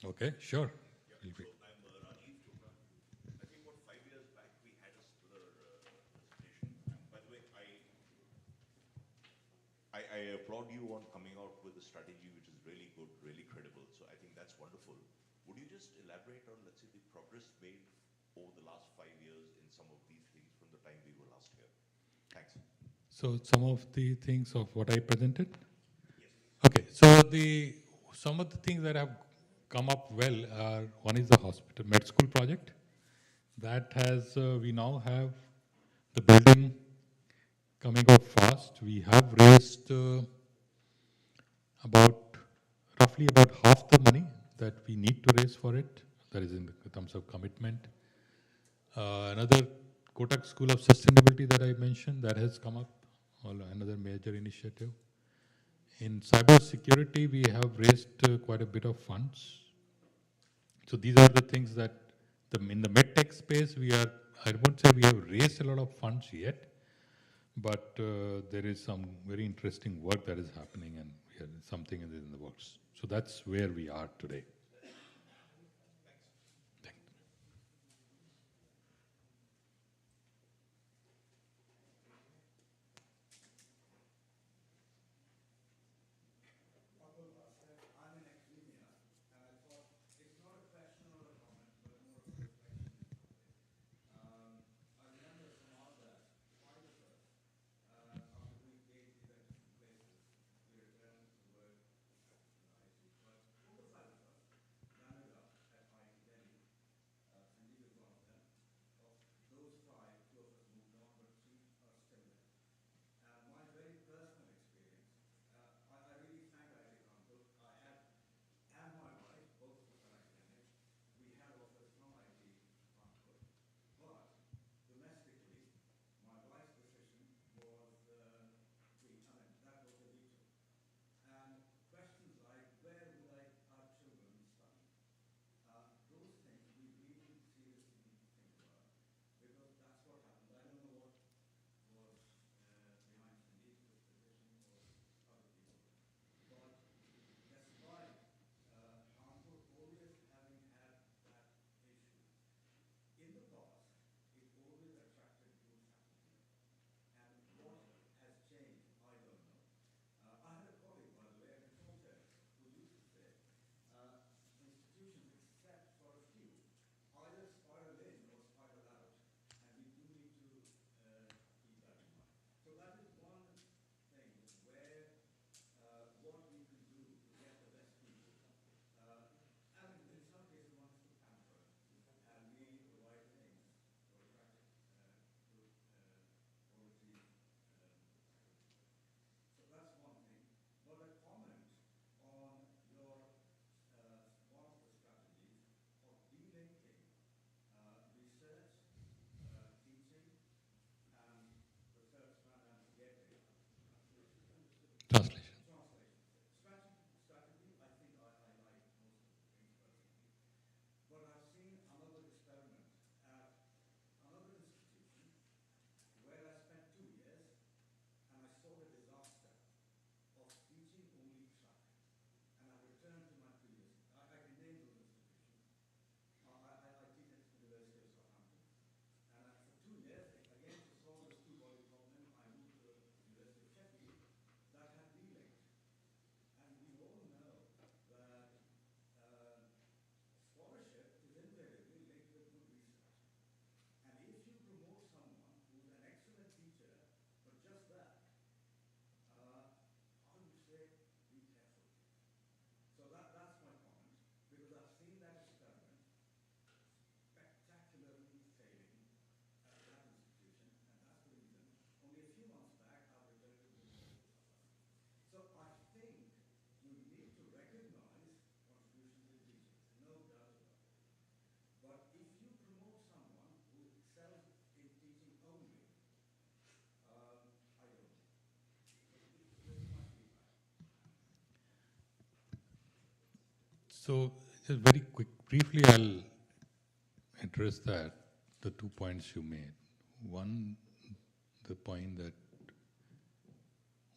Okay, sure. Will be. I think about 5 years back, we had a similar presentation. And by the way, I applaud you on coming out with a strategy which is really good, really credible. So I think that's wonderful. Would you just elaborate on, let's say, the progress made over the last 5 years in some of these things from the time we were last here? Thanks. So some of the things of what I presented. Yes, please. Okay, so some of the things that have come up well are, one is the hospital med school project. That has, we now have the building coming up fast. We have raised about roughly about half the money that we need to raise for it. That is in terms of commitment. Another Kotak School of Sustainability that I mentioned, that has come up, another major initiative. In cyber security, we have raised quite a bit of funds. So these are the things that in the medtech space, I won't say we have raised a lot of funds yet, but there is some very interesting work that is happening, and something is in the works. So that's where we are today. Thank you. I'm in academia, and I thought it's not a question or a comment, but more of a reflection in some ways. I remember some hours back, five of us, after doing PhDs at different places, we returned to work in IT. But four or five of us landed up at IIT Delhi. Sanjeev is one of them. Of those five, two of us moved on, but three are still there. My very personal experience, I really thank IIT Kanpur. I had and my wife, both of us are academics, we had offers from IIT Kanpur, but domestically, my wife's decision was that was a veto. And questions like where would our children study? Those things we really seriously need to think about, because that's what happened. I don't know what was behind Sandeep's disposition or other people, but despite Kanpur always having had that issue, in the past, it always attracted good faculty. And what has changed, I don't know. I had a colleague, by the way, a default who used to say, institutions, except for a few, either spiral in or spiral out, and we do need to keep that in mind. So that is one thing where what we can do to get the best people. And in some cases, one has to pamper and really provide things to attract good quality faculty. So that's one thing. But a comment on your one of the strategies of delinking research, teaching, and the third strand I'm forgetting. If you can just Translation. translation. Strategy, I think I like most of the things personally. But I've seen another experiment at another institution where I spent 2 years and I saw the disaster of teaching only track. And I returned to my previous, I can name those institutions. I teach at the University of Southampton. And for 2 years, again, to solve this two-body problem, I moved to the University of Sheffield that had delinked. And we all know that scholarship is invariably linked with good research. And if you promote someone who's an excellent teacher, but just that, I would say be careful. So that's my comment, because I've seen that experiment spectacularly failing at that institution, and that's the reason. Only a few months back, I've returned to the University of Southampton. So I think you need to recognize contributions in teaching, no doubt about it. But if you promote someone who excels in teaching only, I don't know. So this is my feedback. So just very quick, briefly, I'll address that, the 2 points you made. One, the point that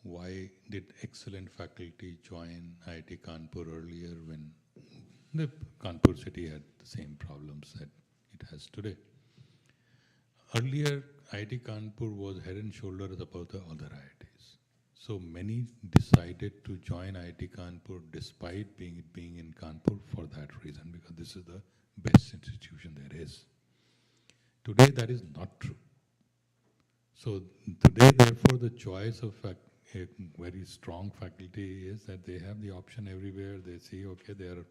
why did excellent faculty join IIT Kanpur earlier when The Kanpur city had the same problems that it has today. Earlier, IIT Kanpur was head and shoulders above the other IITs. So many decided to join IIT Kanpur despite being in Kanpur for that reason, because this is the best institution there is. Today, that is not true. So today, therefore, the choice of a very strong faculty is that they have the option everywhere. They see, okay, they are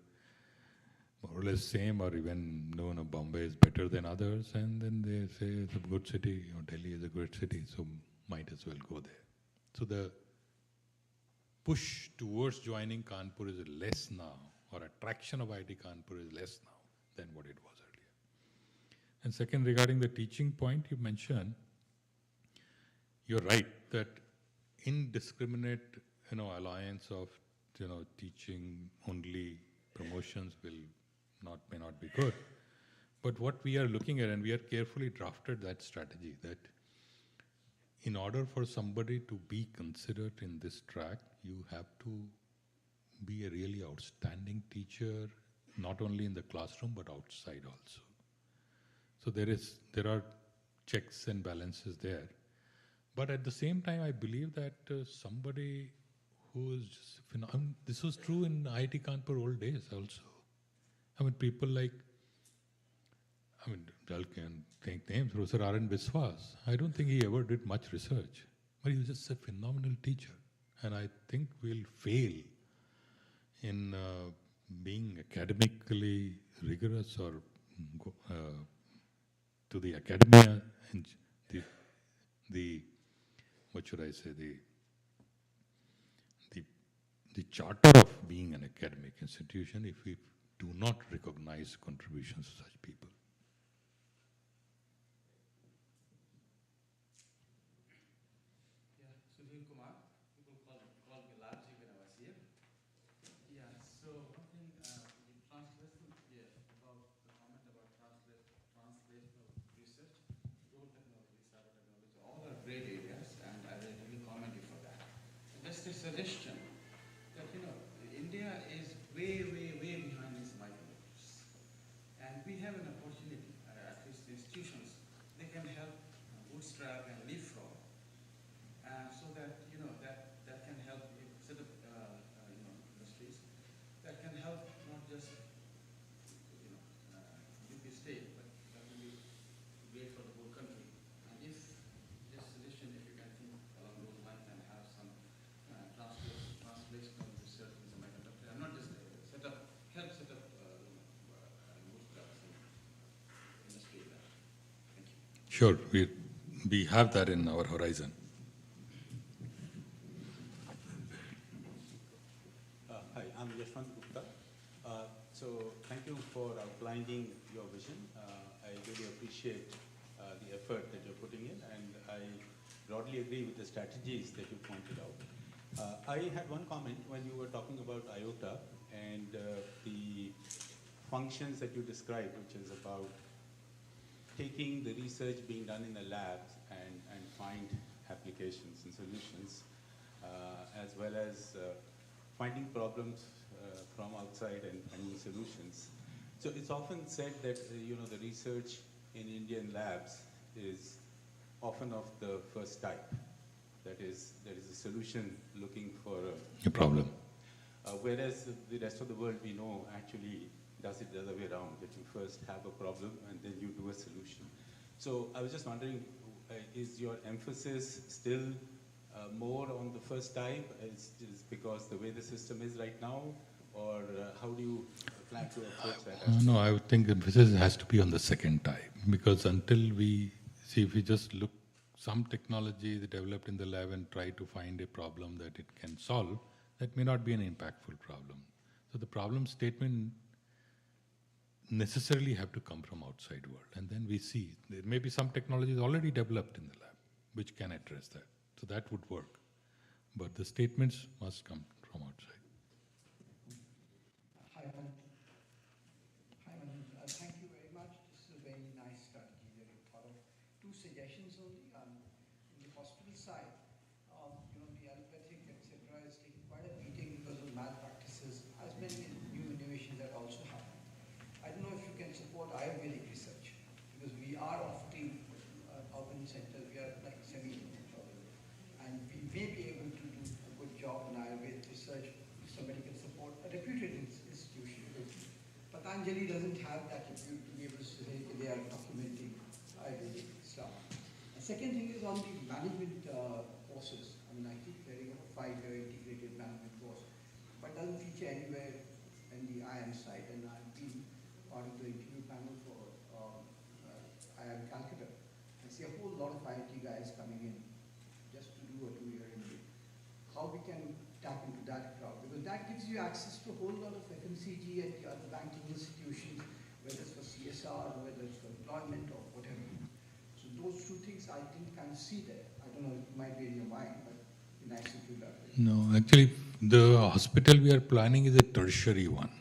more or less same, or even Bombay is better than others, and then they say it's a good city, Delhi is a great city, so might as well go there. So the push towards joining Kanpur is less now, or attraction of IIT Kanpur is less now than what it was earlier. And second, regarding the teaching point you mentioned, you're right that indiscriminate, alliance of, teaching only promotions may not be good. But what we are looking at, and we are carefully drafted that strategy, that in order for somebody to be considered in this track, you have to be a really outstanding teacher, not only in the classroom, but outside also. So there are checks and balances there. But at the same time, I believe that somebody who is just, this was true in IIT Kanpur old days also. People like, I can take names, Professor R.N. Biswas. I don't think he ever did much research, but he was just a phenomenal teacher. And I think we'll fail in being academically rigorous or go, to the academia and the what should I say, the charter of being an academic institution if we do not recognize contributions of such people. Yeah, Sudhir Kumar, people call me Larji when I was here. Yeah, so one thing, translation, yeah, about the comment about translational research, role technology, cyber technology, all are great areas, and I really commend you for that. Just a suggestion that, India is way, way, way behind these micrometers. And we have an opportunity, at least institutions, they can help bootstrap and leapfrog, so that, that can help set up, industries that can help not just, UP state, but that will be great for the whole country. And if, just suggestion, if you can think along those lines and have some translational research in semiconductor, and not just help set up bootstraps in industry there. Thank you. Sure, we have that in our horizon. Hi, I'm Yashwant Gupta. So thank you for outlining your vision. I really appreciate the effort that you're putting in, and I broadly agree with the strategies that you pointed out. I had one comment when you were talking about IOTA and the functions that you described, which is about taking the research being done in the labs and find applications and solutions, as well as finding problems from outside and finding solutions. So it's often said that the research in Indian labs is often of the first type. That is, there is a solution looking for A problem. Whereas the rest of the world, we know, actually does it the other way around, that you first have a problem and then you do a solution. So I was just wondering, is your emphasis still more on the first type, is because the way the system is right now, or how do you plan to approach that? No, I would think emphasis has to be on the second type, because until we see, if we just look some technology developed in the lab and try to find a problem that it can solve, that may not be an impactful problem. So the problem statement necessarily have to come from outside world, and then we see there may be some technologies already developed in the lab which can address that. So that would work, but the statements must come from outside. Hi, Manoj. Thank you very much. This is a very nice strategy that you thought of. Two suggestions only. In the hospital side, the allopathic, etc., is taking quite a beating because of malpractices, as many new innovations that also happen. generally doesn't have that ability to be able to say they are documenting Ayurvedic stuff. The second thing is on the management courses. I mean, I keep hearing of a 5-year integrated management course, but doesn't feature anywhere in the IIM side. And I've been part of the interview panel for IIM Calcutta. I see a whole lot of IIT guys coming in just to do a 2-year MBA. How we can tap into that crowd, because that gives you access to a whole lot of FMCG and the other banking institutions, whether it's for CSR, whether it's for employment or whatever. So those two things I didn't kind of see there. I don't know, it might be in your mind, but it'd be nice if you got it. No, actually, the hospital we are planning is a tertiary one.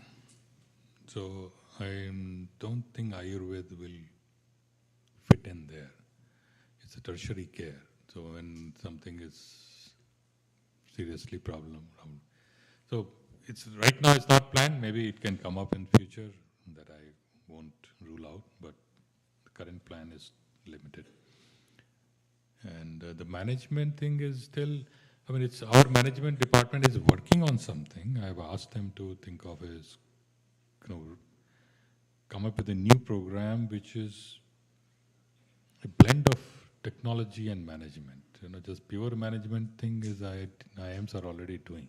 So I don't think Ayurveda will fit in there. It's a tertiary care. So when something is seriously problem. So it's right now it's not planned. Maybe it can come up in future that I won't rule out. But the current plan is limited. And the management thing is still. I mean, it's our management department is working on something. I've asked them to think of as, come up with a new program which is a blend of technology and management. Just pure management thing is IIMs are already doing.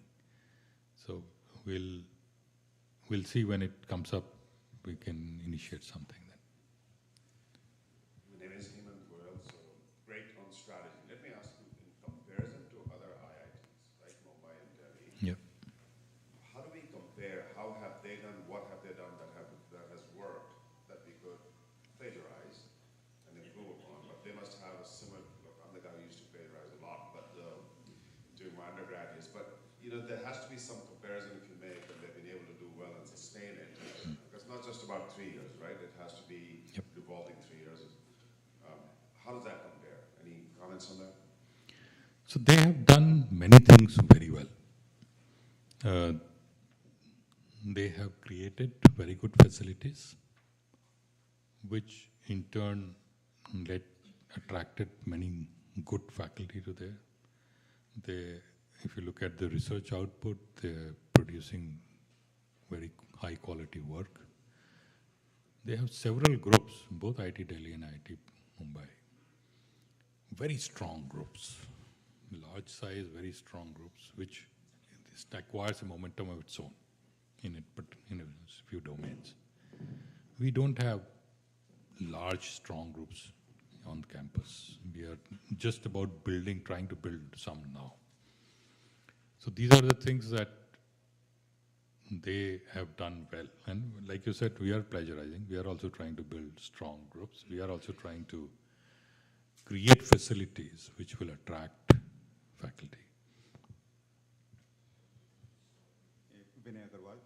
So we'll see when it comes up. We can initiate something then. My name is Hemant Goyal, so great on strategy. Let me ask you, in comparison to other IITs, like Mumbai and Delhi, Yep. how do we compare? How have they done? What have they done that has worked that we could plagiarize and improve upon? But they must have a similar. Look, I'm the guy who used to plagiarize a lot, but during my undergrad years. But there has to be some comparison if you make, and they've been able to do well and sustain it. Because it's not just about 3 years, right? It has to be revolving 3 years. How does that compare? Any comments on that? So they have done many things very well. They have created very good facilities, which in turn attracted many good faculty to there. If you look at the research output, they're producing very high quality work. They have several groups, both IIT Delhi and IIT Mumbai. Very strong groups, large size, very strong groups, which acquires a momentum of its own in a few domains. We don't have large, strong groups on campus. We are just about trying to build some now. So these are the things that they have done well. And like you said, we are plagiarizing. We are also trying to build strong groups. We are also trying to create facilities which will attract faculty. Vinay Agarwal.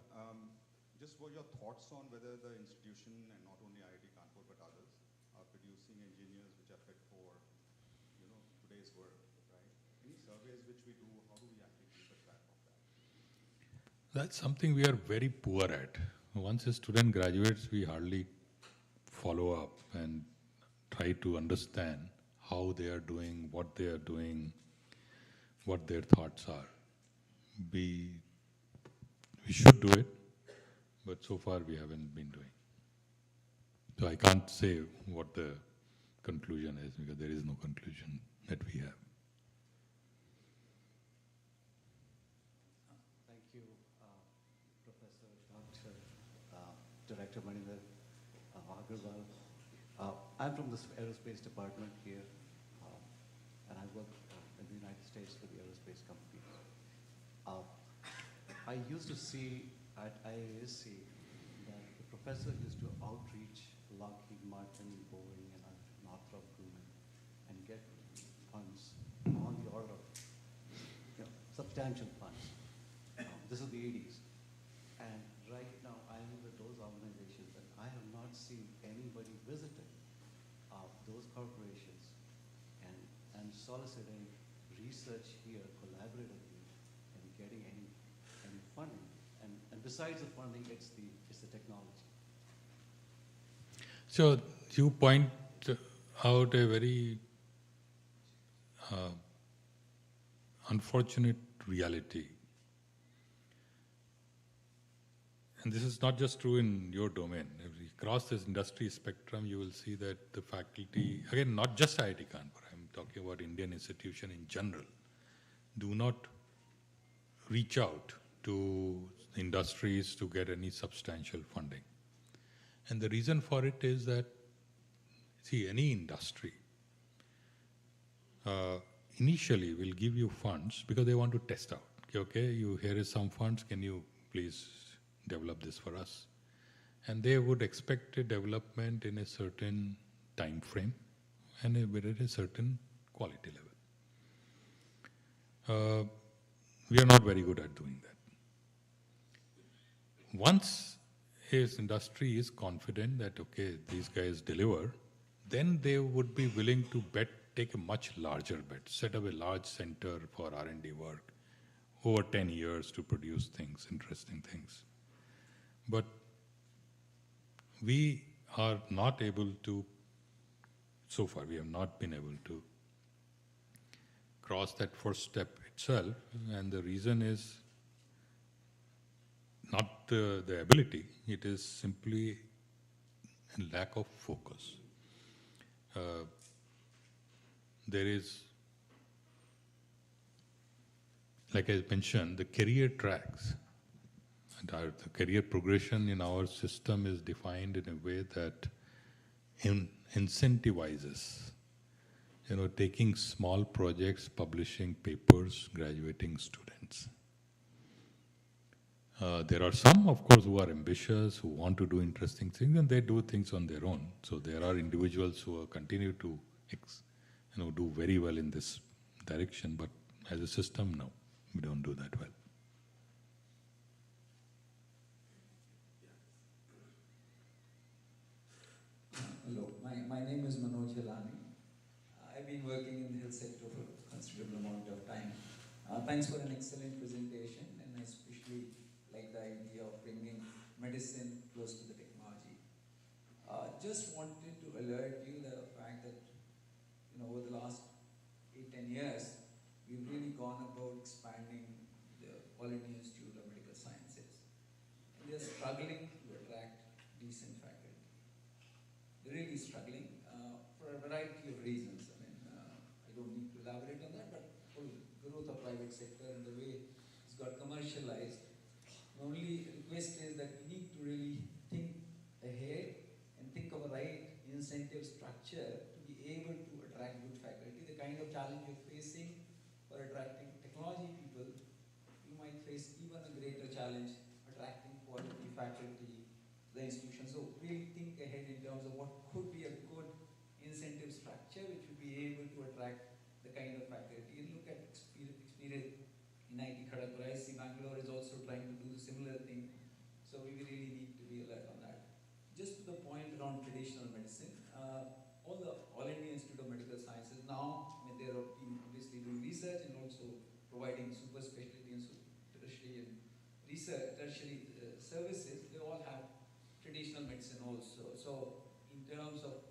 Just what your thoughts on whether the institution, and not only IIT Kanpur but others, are producing engineers which are fit for today's world, right? Any surveys which we do, how do we actually keep a track of that? That's something we are very poor at. Once a student graduates, we hardly follow up and try to understand how they are doing, what they are doing, what their thoughts are. We should do it, but so far we haven't been doing. So I can't say what the conclusion is, because there is no conclusion that we have. Thank you, Professor, Dr. Director Maninder Agarwal. I'm from the aerospace department here, and I work in the United States for the aerospace companies. I used to see at IASC that the professor used to outreach Lockheed Martin, Boeing, and Northrop Grumman and get funds on the order of substantial funds. This is the 80s. And right now I'm with those organizations, and I have not seen anybody visiting those corporations and soliciting research here collaboratively and getting any funding. And besides the funding, it's the technology. So you point out a very unfortunate reality. and this is not just true in your domain. Across this industry spectrum, you will see that the faculty, again, not just IIT Kanpur, I'm talking about Indian institution in general, do not reach out to industries to get any substantial funding. And the reason for it is that, see, any industry initially will give you funds because they want to test out. Okay, here is some funds, can you please develop this for us? And they would expect a development in a certain time frame and at a certain quality level. We are not very good at doing that. Once his industry is confident that, okay, these guys deliver, then they would be willing to take a much larger bet, set up a large center for R&D work over 10 years to produce things, interesting things. But we are not able to, so far we have not been able to cross that first step itself, and the reason is not the ability, it is simply a lack of focus. There is, like I mentioned, the career tracks. And the career progression in our system is defined in a way that incentivizes, taking small projects, publishing papers, graduating students. There are some, of course, who are ambitious, who want to do interesting things, and they do things on their own. So there are individuals who continue to, do very well in this direction. But as a system, no, we don't do that well. Hello, my name is Manoj Hilani. I've been working in the health sector for a considerable amount of time. Thanks for an excellent presentation, and I especially like the idea of bringing medicine close to the technology. Just wanted to alert you that the fact that over the last 8-10 years, we've really gone about expanding the All India Institute of Medical Sciences, and they're struggling to attract decent faculty. They're really struggling for a variety of reasons. I mean, I don't need to elaborate on that, but whole growth of private sector and the way it's got commercialized. The only request is that we need to really think ahead and think of a right incentive structure to be able to attract good faculty. The kind of challenge you're facing for attracting technology people, you might face even a greater challenge attracting quality faculty to the institution. So really think ahead in terms of what could be a good incentive structure which would be able to attract the kind of faculty. And look at experience in IT Kharagpur. I see Bangalore is also trying to do the similar thing. So we really need to be alert on that. Just to the point around traditional medicine, All India Institute of Medical Sciences now, they're obviously doing research and also providing super specialty and tertiary and research, tertiary services. They all have traditional medicine also. So in terms of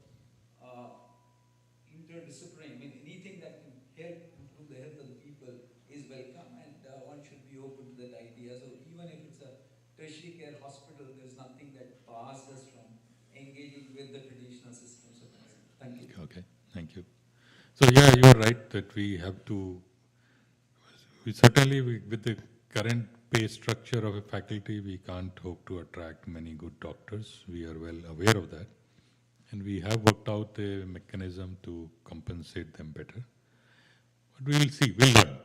interdisciplinary, anything that can help improve the health of the people is welcome, and one should be open to that idea. So even if it's a tertiary care hospital, there's nothing that bars us from engaging with the traditional systems of medicine. Thank you. Okay, thank you. So yeah, you are right that we have to, with the current pay structure of a faculty, we can't hope to attract many good doctors. We are well aware of that. And we have worked out a mechanism to compensate them better. But we will see, we'll learn.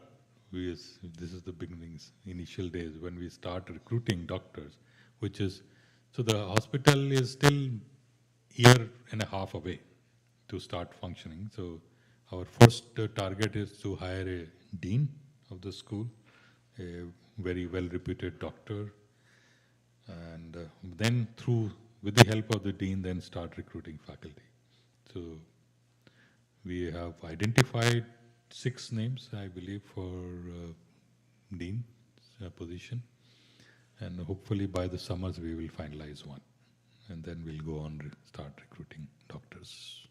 This is the beginnings, initial days when we start recruiting doctors, so the hospital is still year and a half away to start functioning. So our first target is to hire a dean of the school, a very well-reputed doctor, and then with the help of the dean, then start recruiting faculty. So we have identified 6 names, I believe, for dean position, and hopefully by the summers we will finalize one, and then we'll go on start recruiting doctors.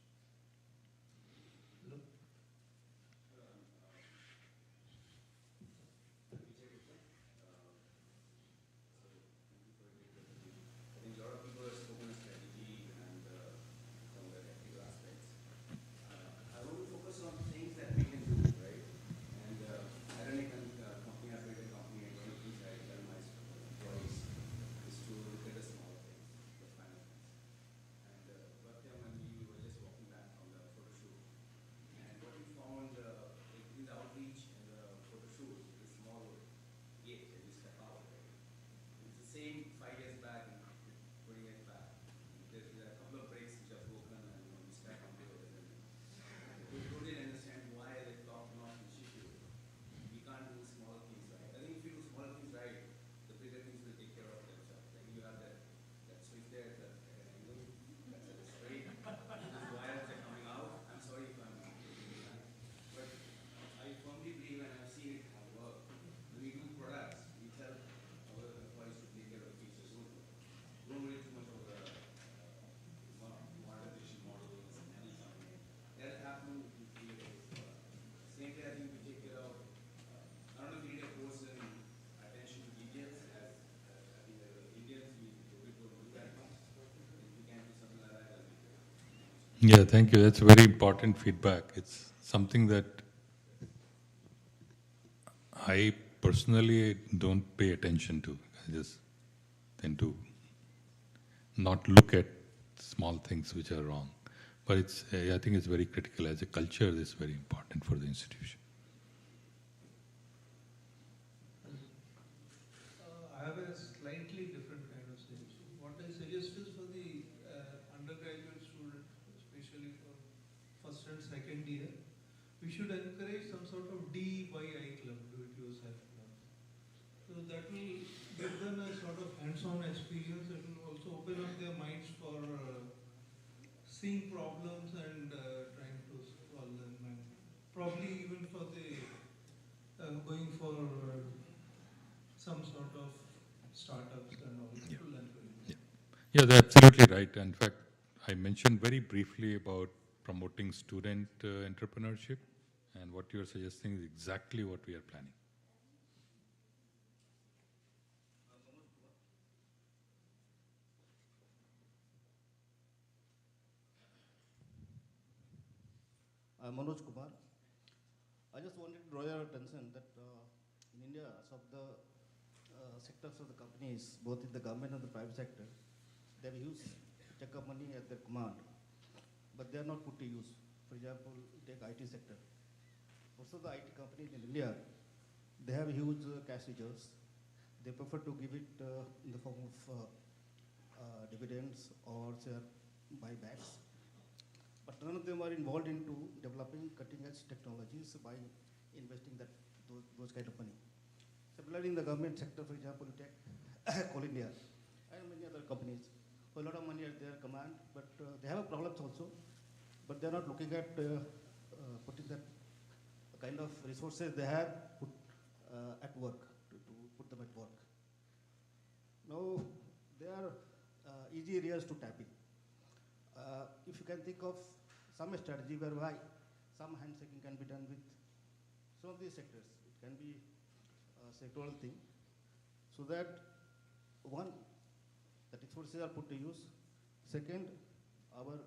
Yeah, thank you. That's very important feedback. It's something that I personally don't pay attention to. I just tend to not look at small things which are wrong. But it's, I think it's very critical. As a culture, it's very important for the institution. I have a slightly different kind of suggestion. What I suggest is for the undergraduate student, especially for first and second year, we should encourage some sort of DIY club, do-it-yourself club. So that will give them a sort of hands-on experience. It will also open up their minds for seeing problems and trying to solve them, and probably even for the going for some sort of startups and all. It will encourage. Yeah. Yeah, they're absolutely right. In fact, I mentioned very briefly about promoting student entrepreneurship, and what you're suggesting is exactly what we are planning. Manoj Kumar. I just wanted to draw your attention that in India, some of the sectors of the companies, both in the government and the private sector, they have huge chunk money at their command, but they are not put to use. For example, take IT sector. Most of the IT companies in India, they have huge cash reserves. They prefer to give it in the form of dividends or share buybacks. But none of them are involved into developing cutting-edge technologies by investing those kind of money. Similarly, in the government sector, for example, you take Coal India and many other companies, a lot of money at their command, but they have problems also, but they're not looking at putting that kind of resources they have put at work, to put them at work. Now, there are easy areas to tap in. If you can think of some strategy whereby some handshaking can be done with some of these sectors, it can be a sectoral thing, so that one, the resources are put to use. Second, our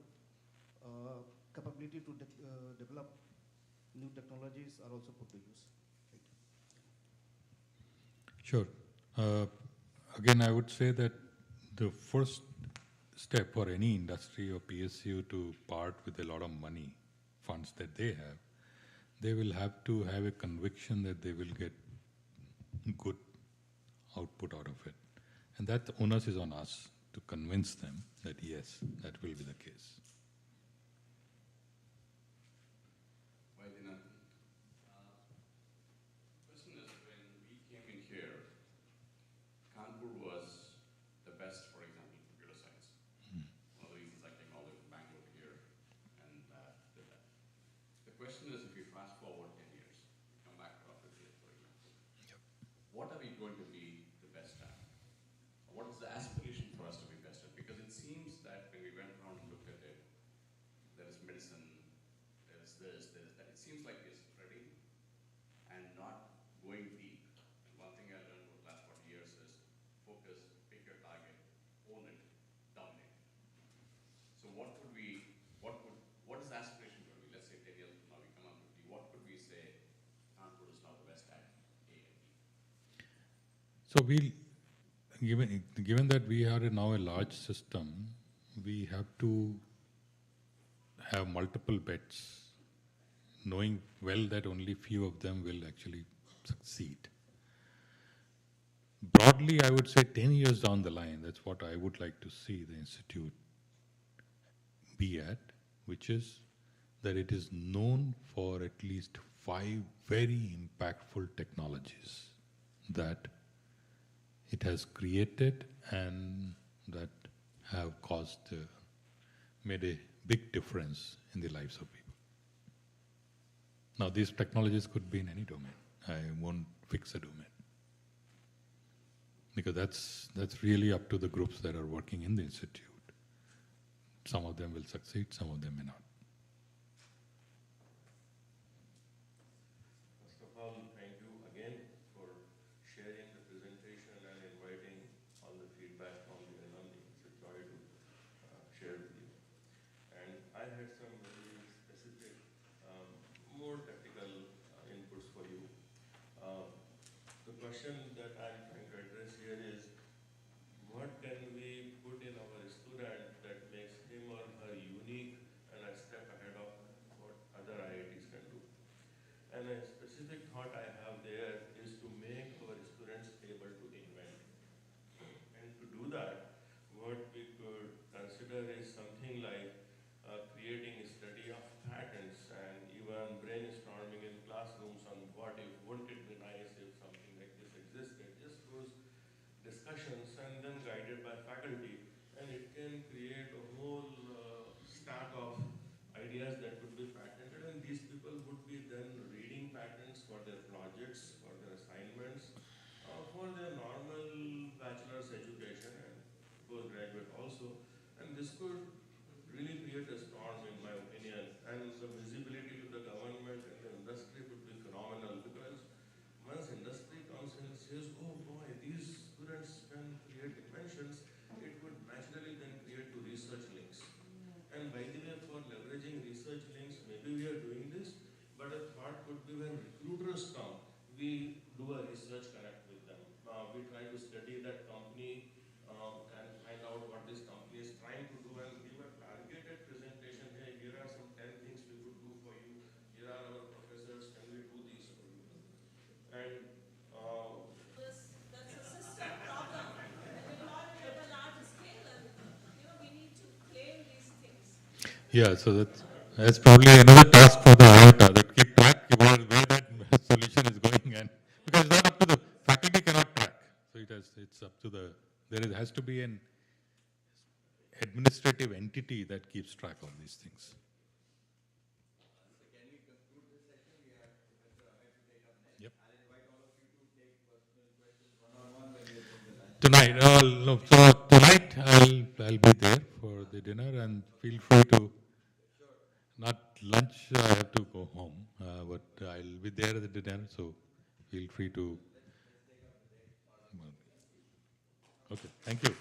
capability to develop new technologies are also put to use. Sure. Again, I would say that the first step for any industry or PSU to part with a lot of money, funds that they will have to have a conviction that they will get good output out of it. And that onus is on us to convince them that yes, that will be the case. Question is, when we came in here, Kanpur was the best, for example, computer science. One of the reasons I came all the way from Bangalore here and did that. The question is, if we fast forward 10 years, we come back to our 50th, for example, what are we going to be the best at? What is the aspiration for us to be best at? Because it seems that when we went around and looked at it, there is medicine, there is this, there is that. It seems like we're spreading and not going deep. And one thing I learned over the last 40 years is focus, pick your target, own it, dominate. So what is the aspiration going to be? Let's say 10 years from now we come on 50, what could we say Kanpur is now the best at A and B? So given that we are now a large system, we have to have multiple bets, knowing well that only few of them will actually succeed. Broadly, I would say 10 years down the line, that's what I would like to see the institute be at, which is that it is known for at least 5 very impactful technologies that it has created and that have made a big difference in the lives of people. Now, these technologies could be in any domain. I won't fix a domain, because that's really up to the groups that are working in the institute. Some of them will succeed, some of them may not. First of all, thank you again for sharing the presentation and inviting all the feedback from the alumni. It's a joy to share with you. And I had question that I'm trying to address here is, what can we put in our student that makes him or her unique and a step ahead of what other IITs can do? And a specific thought I have there is to make our students able to invent. And to do that, what we could consider is something like creating a study of patterns and even brainstorming in classrooms on what if, wouldn't it be nice if something like this existed? Just those discussions and then guided by faculty. And it can create a whole stack of ideas that could be patented, and these people would be then reading patents for their projects, for their assignments, for their normal bachelor's education and postgraduate also. And this could really create a storm in my opinion, and the visibility to the government and the industry would be phenomenal, because once industry comes and says, oh boy, these students can create inventions, it would naturally then create to research links. And by the way, for leveraging research links, maybe we are doing this, but a thought could be when recruiters come, we do a research connect with them. We try to study that company and find out what this company is trying to do and give a targeted presentation. Hey, here are some 10 things we could do for you. Here are our professors. Can we do these for you? And That's a system problem. And we're not at a large scale, and we need to claim these things. Yeah, so that's probably another task for the IOTA, that keep track about where that solution is going, and because it's not up to the faculty cannot track, so it's up to has to be an administrative entity that keeps track of these things. Can we conclude this session? We have Professor Amit to take up next. Yep. I'll invite all of you to take personal questions one-on-one when we open the lunch. Tonight, no, so tonight I'll be there for the dinner, and feel free to. Not lunch, I have to go home, but I'll be there at the dinner, so feel free to. Okay, thank you.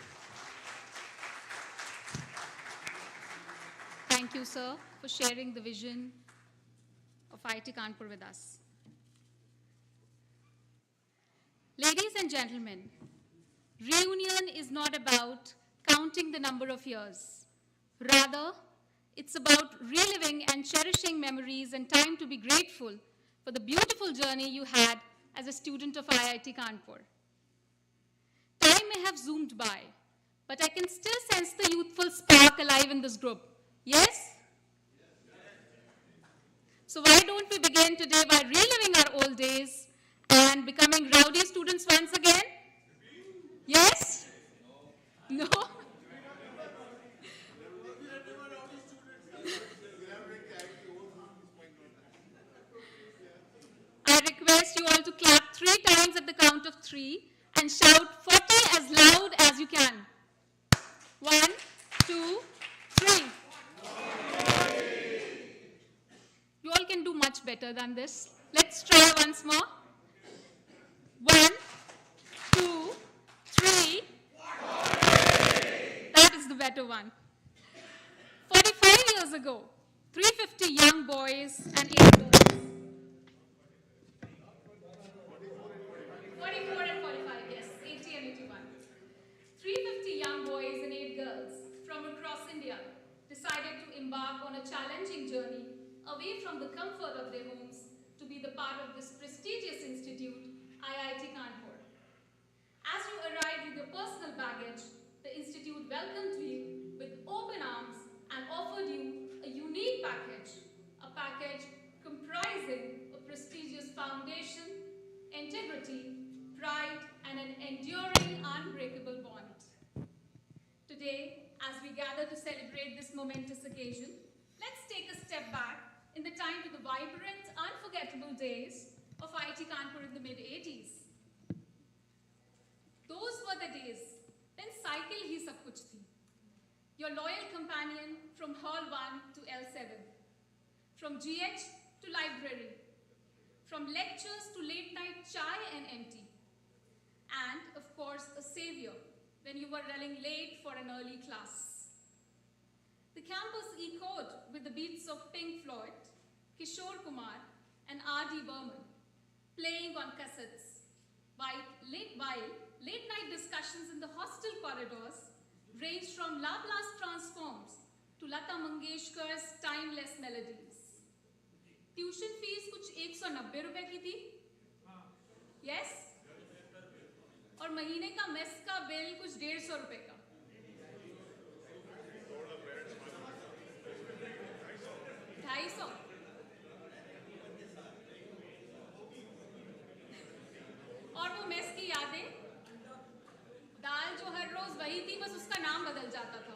Thank you, sir, for sharing the vision of IIT Kanpur with us. Ladies and gentlemen, reunion is not about counting the number of years. Rather, it's about reliving and cherishing memories and time to be grateful for the beautiful journey you had as a student of IIT Kanpur. Time may have zoomed by, but I can still sense the youthful spark alive in this group. Yes? So why don't we begin today by reliving our old days and becoming rowdy students once again? Yes? No? I request you all to clap 3 times at the count of 3 and shout 40 as loud as you can. 1, 2, 3. You all can do much better than this. Let's try once more. 1, 2, 3. That is the better one. 45 years ago, 350 young boys and 8 girls. 44 and 45, yes, 80 and 81. 350 young boys and 8 girls from across India decided to embark on a challenging journey away from the comfort of their homes to be the part of this prestigious institute, IIT Kanpur. As you arrived with your personal baggage, the institute welcomed you with open arms and offered you a unique package, a package comprising a prestigious foundation, integrity, pride, and an enduring, unbreakable bond. Today, as we gather to celebrate this momentous occasion, let's take a step back in the time to the vibrant, unforgettable days of IIT Kanpur in the mid-80s. Those were the days when cycle hi sab kuch thi. Your loyal companion from Hall 1 to L7, from GH to library, from lectures to late night chai and empty, and of course a savior when you were running late for an early class. The campus echoed with the beats of Pink Floyd, Kishore Kumar, and R.D. Burman, playing on cassettes. While late night discussions in the hostel corridors ranged from Laplace transforms to Lata Mangeshkar's timeless melodies. Tuition fees कुछ 190 रुपए की थी, yes? और महीने का mess का bill कुछ 150 रुपए का. 250. और वो मेस की यादें, दाल जो हर रोज वही थी, बस उसका नाम बदल जाता था.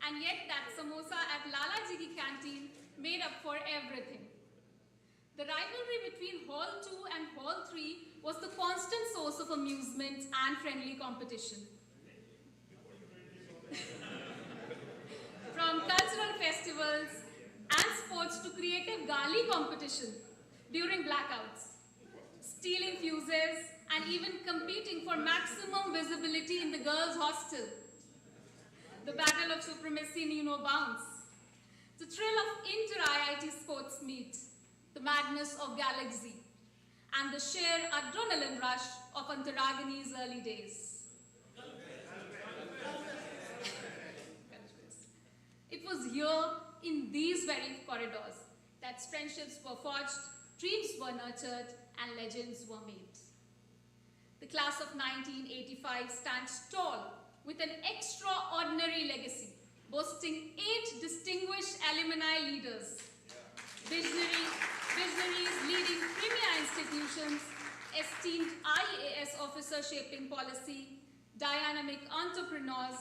And yet that samosa at Lala Ji ki canteen made up for everything. The rivalry between Hall 2 and Hall 3 was the constant source of amusement and friendly competition. From cultural festivals and sports to creative gali competition during blackouts, stealing fuses, and even competing for maximum visibility in the girls' hostel. The battle of supremacy knew no bounds. The thrill of inter-IIT sports meet, the madness of Galaxy, and the sheer adrenaline rush of Antaragini's early days. It was here in these very corridors that friendships were forged, dreams were nurtured, and legends were made. The class of 1985 stands tall with an extraordinary legacy, boasting 8 distinguished alumni leaders, visionaries leading premier institutions, esteemed IAS officers shaping policy, dynamic entrepreneurs,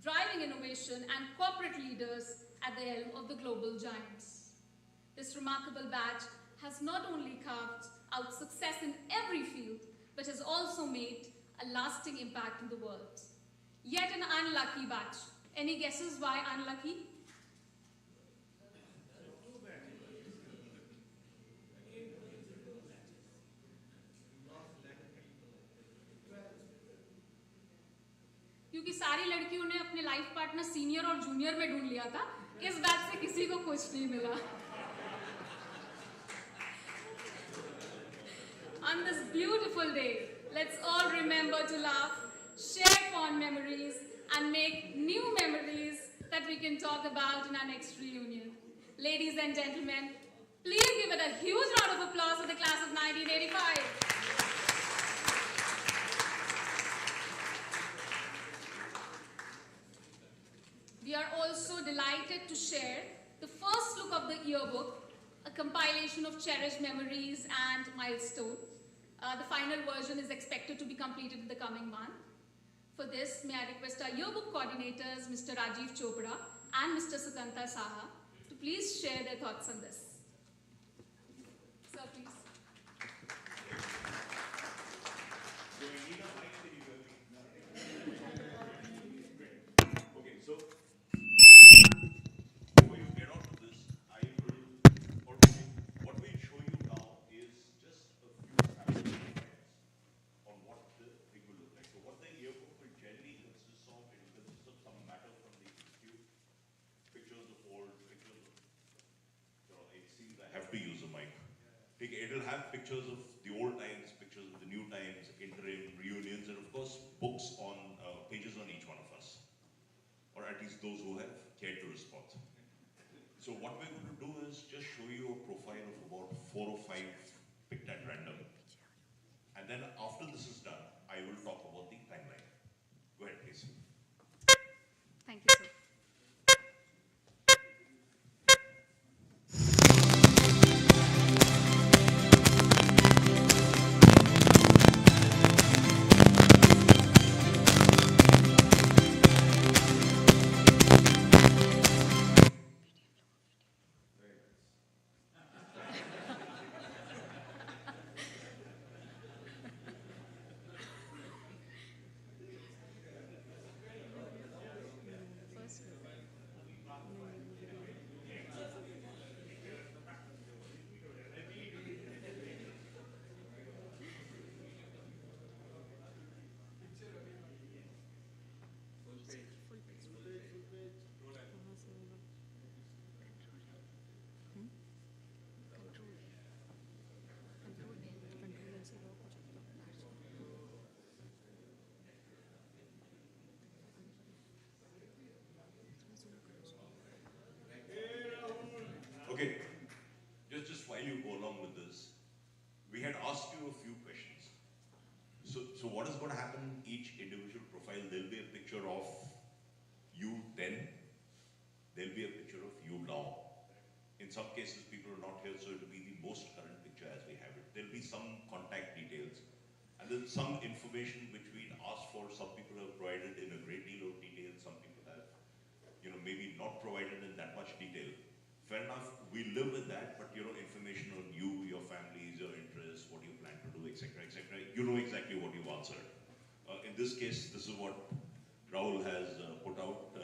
driving innovation, and corporate leaders at the helm of the global giants. This remarkable batch has not only carved out success in every field, but has also made a lasting impact in the world. Yet an unlucky batch. Any guesses why unlucky? क्योंकि सारी लड़कियों ने अपने life partner senior और junior में ढूंढ लिया था, इस बैच से किसी को कुछ नहीं मिला. On this beautiful day, let's all remember to laugh, share fond memories, and make new memories that we can talk about in our next reunion. Ladies and gentlemen, please give it a huge round of applause for the class of 1985. We are also delighted to share the first look of the yearbook, a compilation of cherished memories and milestones. The final version is expected to be completed in the coming month. For this, may I request our yearbook coordinators, Mr. Rajiv Chopra and Mr. Sukanta Saha, to please share their thoughts on this. Sir, please. Okay, so before you get on to this, what we'll show you now is just a few samples on what the thing will look like. So what the yearbook will generally consist of, it will consist of some matter from the institute, pictures of old, pictures of, it seems I have to use a mic. It will have pictures of the old times, pictures of the new times, interim, reunions, and of course books on, pages on each one of us. Or at least those who have cared to respond. So what we're going to do is just show you a profile of about 4 or 5 picked at random. And then after this is done, I will talk about the timeline. Go ahead, please. Thank you, sir. In some cases, people are not here, so it will be the most current picture as we have it. There'll be some contact details, and then some information which we'd asked for. Some people have provided in a great deal of detail. Some people have, maybe not provided in that much detail. Fair enough, we live with that, but information on you, your families, your interests, what you plan to do, etc., etc. You know exactly what you've answered. In this case, this is what Rahul has put out.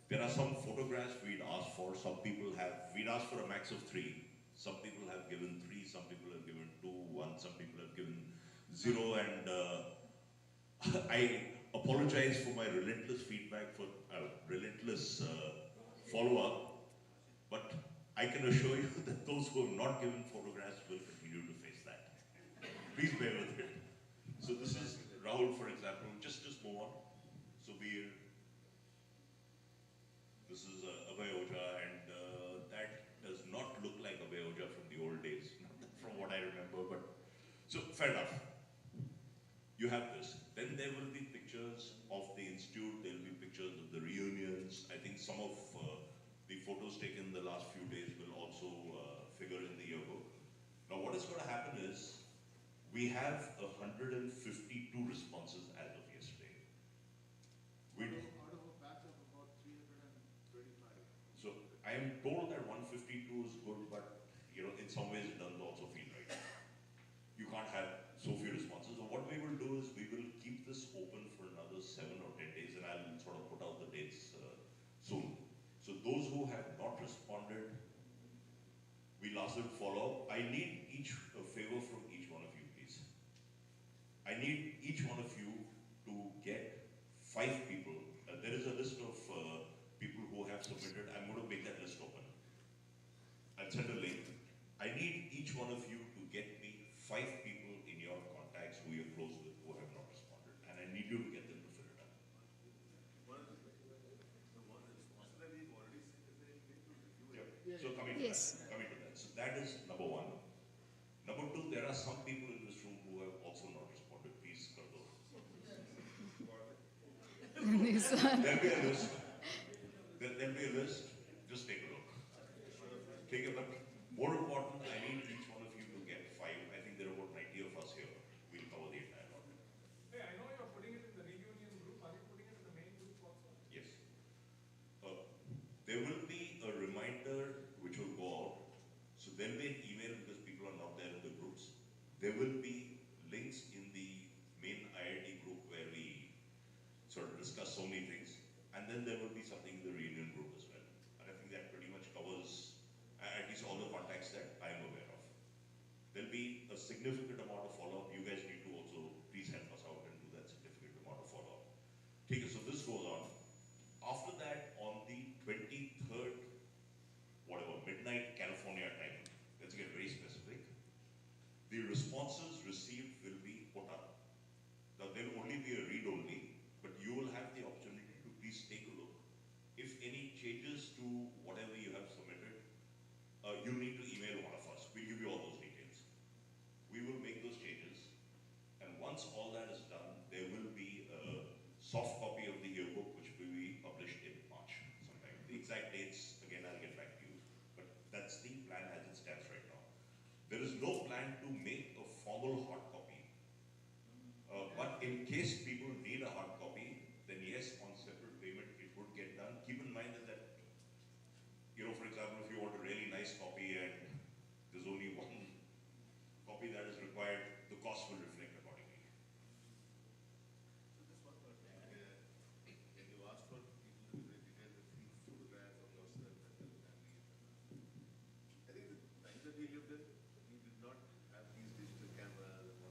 There are some photographs we'd asked for. We'd asked for a max of 3. Some people have given 3, some people have given 2, 1, some people have given 0, and I apologize for my relentless feedback, for relentless follow-up, but I can assure you that those who have not given photographs will continue to face that. Please bear with it. So this is Rahul, for example. Just move on. Subir. This is Abhay Ojha, and that does not look like Abhay Ojha from the old days, from what I remember. But so fair enough. You have this. Then there will be pictures of the institute. There will be pictures of the reunions. I think some of the photos taken the last few days will also figure in the yearbook. Now, what is going to happen is we have 152 responses as of yesterday. Out of a batch of about 325. So I am told that 152 is good, but in some ways it doesn't also feel right. You can't have so few responses. So what we will do is we will keep this open for another 7 or 10 days, and I'll sort of put out the dates soon. So those who have not responded, we'll ask them to follow up. I need a favor from each one of you, please. I need each one of you to get 5 people. There is a list of people who have submitted. I'm going to make that list open. I'll send a link. I need each one of you to get me 5 people in your contacts who you're close with who have not responded. And I need you to get them to fill it up. Yeah. So coming to that. So that is number 1. Number 2, there are some people in this room who have also not responded. Please, Kardo. There'll be a list. There'll be a list. Just take a look. Take a look. More important, I need each one of you to get 5. I think there are about 90 of us here. We'll cover the entire lot. Hey, I know you're putting it in the reunion group. Are you putting it in the main group also? Yes. There will be a reminder which will go out. So there'll be an email because people are not there in the groups. There will be links in the main IIT group where we sort of discuss so many things. And then there will be something in the reunion group as well. And I think that pretty much covers at least all the contacts that I am aware of. There'll be a significant amount of follow-up. You guys need to also please help us out and do that significant amount of follow-up. Okay, so this goes on. After that, on the 23rd, midnight California time, let's get very specific, the responses received will be put up. Now, there will only be a read-only, but you will have the opportunity to please take a look. If any changes to whatever you have submitted, you need to email one of us. We'll give you all those details. We will make those changes. And once all that is done, there will be a soft copy of the yearbook which will be published in March sometime. The exact dates, again, I'll get back to you. But that's the plan as it stands right now. There is no plan to make a formal hard copy. But in case people need a hard copy, then yes, on separate payment, it would get done. Keep in mind that, for example, if you want a really nice copy and there's only one copy that is required, the cost will reflect accordingly. So just one more thing. When you asked for people to detail the photograph of yourself and your family, I think the time that we lived in, we did not have these digital cameras and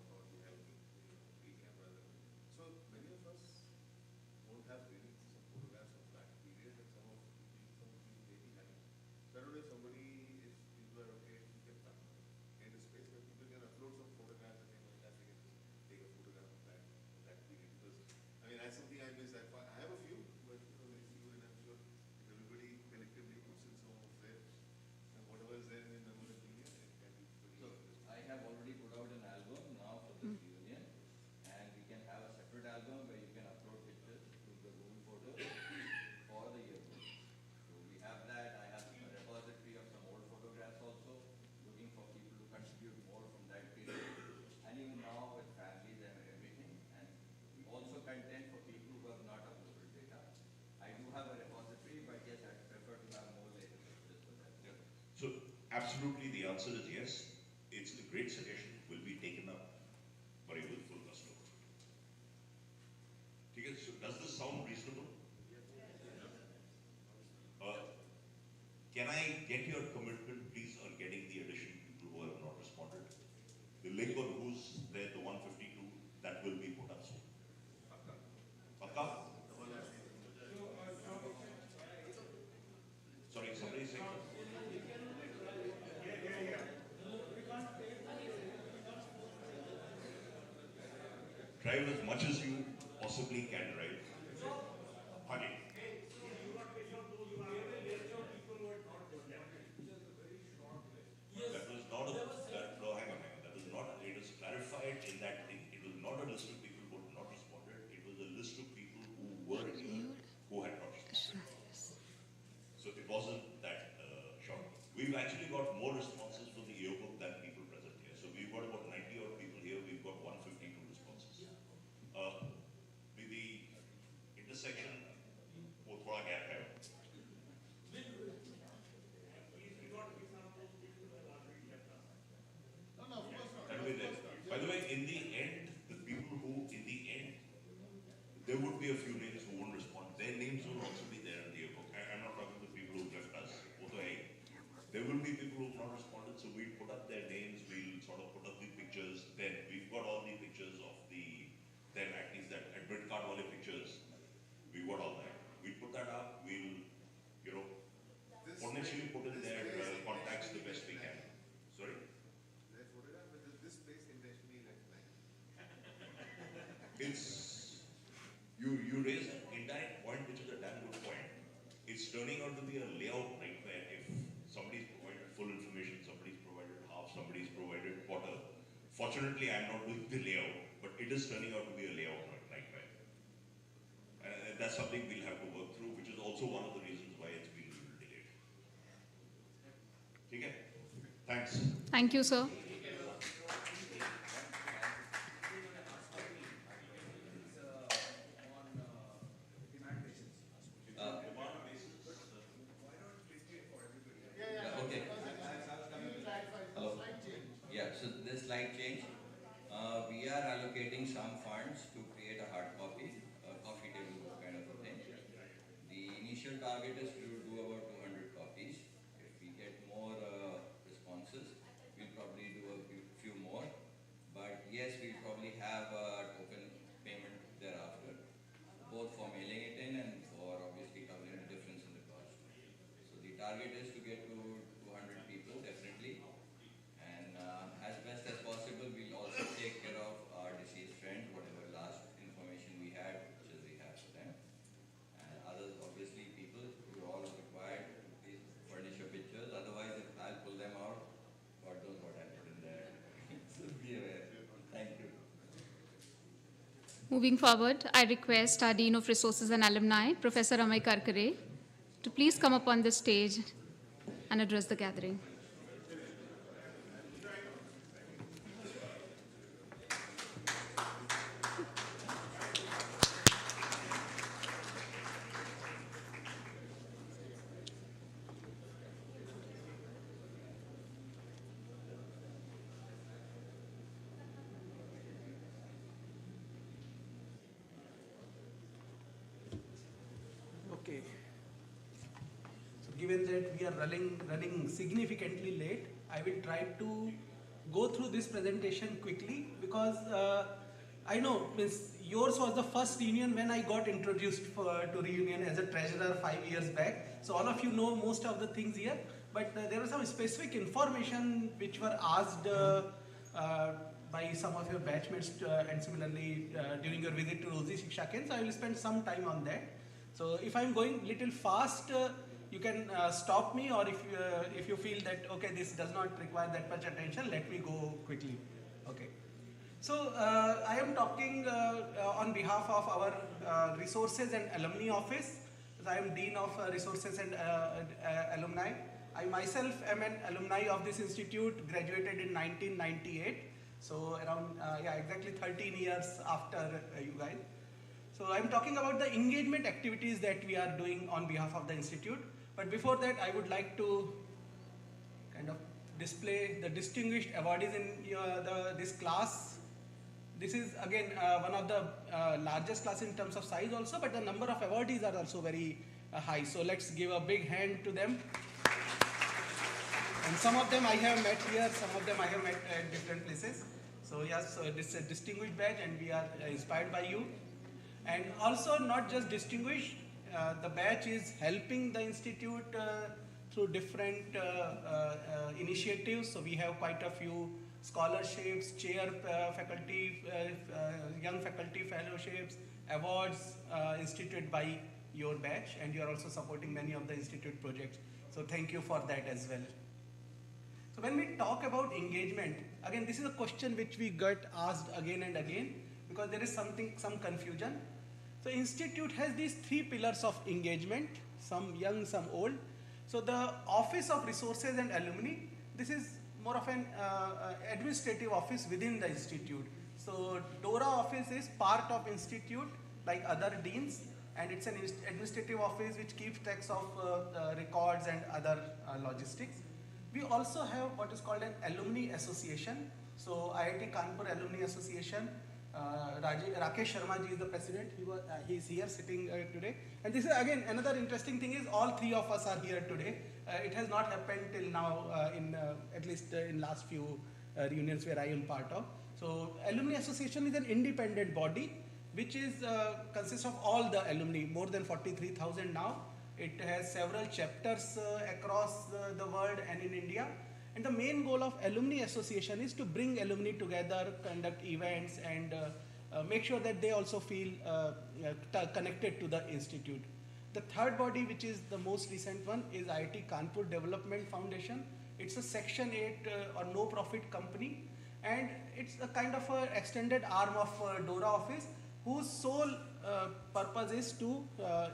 absolutely, the answer is yes. It's a great suggestion, will be taken up by with full gusto. Okay, so does this sound reasonable? Can I get your commitment, please, on getting the additional people who have not responded? The link on who's there, the 152, that will be put up soon. Akka? Sorry, somebody saying something? Drive as much as you possibly can drive. Honey. That was not a, that, no, hang on. That was not, it was clarified in that thing. It was not a list of people who had not responded. It was a list of people who were here who had not responded. So it wasn't that short. We've actually got more responses for the yearbook than people present here. So we've got about 90 odd people here. We've got 152 responses. The intersection, वो थोड़ा gap है. That will be there. By the way, in the end, the people who, in the end, there would be a few names who won't respond. Their names will also be there in the yearbook. I'm not talking to the people who've left us. There will be people who've not responded, so we'll put up their names, we'll sort of put up the pictures. Then we've got all the pictures of the, then at least that admit card wale pictures. We've got all that. We'll put that up, we'll, you know, potentially put in their contacts the best we can. Sorry? It's, you raise an indirect point, which is a damn good point. It's turning out to be a layout nightmare if somebody's provided full information, somebody's provided half, somebody's provided quarter. Fortunately, I'm not doing the layout, but it is turning out to be a layout nightmare. And that's something we'll have to work through, which is also one of the reasons why it's been a little delayed. Okay? Thanks. Thank you, sir. Slight change. We are allocating some funds to create a hard copy, a coffee table book kind of a thing. The initial target is to do about 200 copies. If we get more responses, we'll probably do a few more. But yes, we'll probably have a token payment thereafter, both for mailing it in and for obviously covering the difference in the cost. So the target is to get to 200 people, definitely. As best as possible, we'll also take care of our deceased friends, whatever last information we had, pictures we have for them. And others, obviously, people, you're all required to please furnish your pictures. Otherwise, if I'll pull them out, God knows what I put in there. So be aware. Thank you. Moving forward, I request our Dean of Resources and Alumni, Professor Amay Karkare, to please come up on the stage and address the gathering. Okay. So given that we are running significantly late, I will try to go through this presentation quickly because I know yours was the first reunion when I got introduced to reunion as a treasurer 5 years back. So all of you know most of the things here, but there was some specific information which were asked by some of your batchmates and similarly during your visit to Rosie Shiksha Kendra. So I will spend some time on that. So if I'm going little fast, you can stop me, or if you feel that okay, this does not require that much attention, let me go quickly. Okay. So I am talking on behalf of our Resources and Alumni Office. I am Dean of Resources and Alumni. I myself am an alumni of this institute, graduated in 1998. So around, exactly 13 years after you guys. So I'm talking about the engagement activities that we are doing on behalf of the institute. But before that, I would like to kind of display the distinguished awardees in this class. This is again one of the largest class in terms of size also, but the number of awardees are also very high. So let's give a big hand to them. And some of them I have met here, some of them I have met at different places. So yes, this is a distinguished badge and we are inspired by you. And also not just distinguished, the badge is helping the institute through different initiatives. So we have quite a few scholarships, chair faculty, young faculty fellowships, awards instituted by your batch, and you are also supporting many of the institute projects. So thank you for that as well. So when we talk about engagement, again this is a question which we get asked again and again because there is some confusion. So institute has these 3 pillars of engagement, some young, some old. So the Office of Resources and Alumni, this is more of an administrative office within the institute. So DORA office is part of institute like other deans, and it's an administrative office which keeps tracks of records and other logistics. We also have what is called an alumni association. So IIT Kanpur Alumni Association, Rakesh Sharma ji is the president. He is here sitting today. And this is again another interesting thing is all 3 of us are here today. It has not happened till now at least in last few reunions where I am part of. So Alumni Association is an independent body which is consists of all the alumni, more than 43,000 now. It has several chapters across the world and in India. And the main goal of Alumni Association is to bring alumni together, conduct events, and make sure that they also feel connected to the institute. The third body, which is the most recent one, is IIT Kanpur Development Foundation. It's a Section 8 or no-profit company, and it's a kind of an extended arm of DORA office, whose sole purpose is to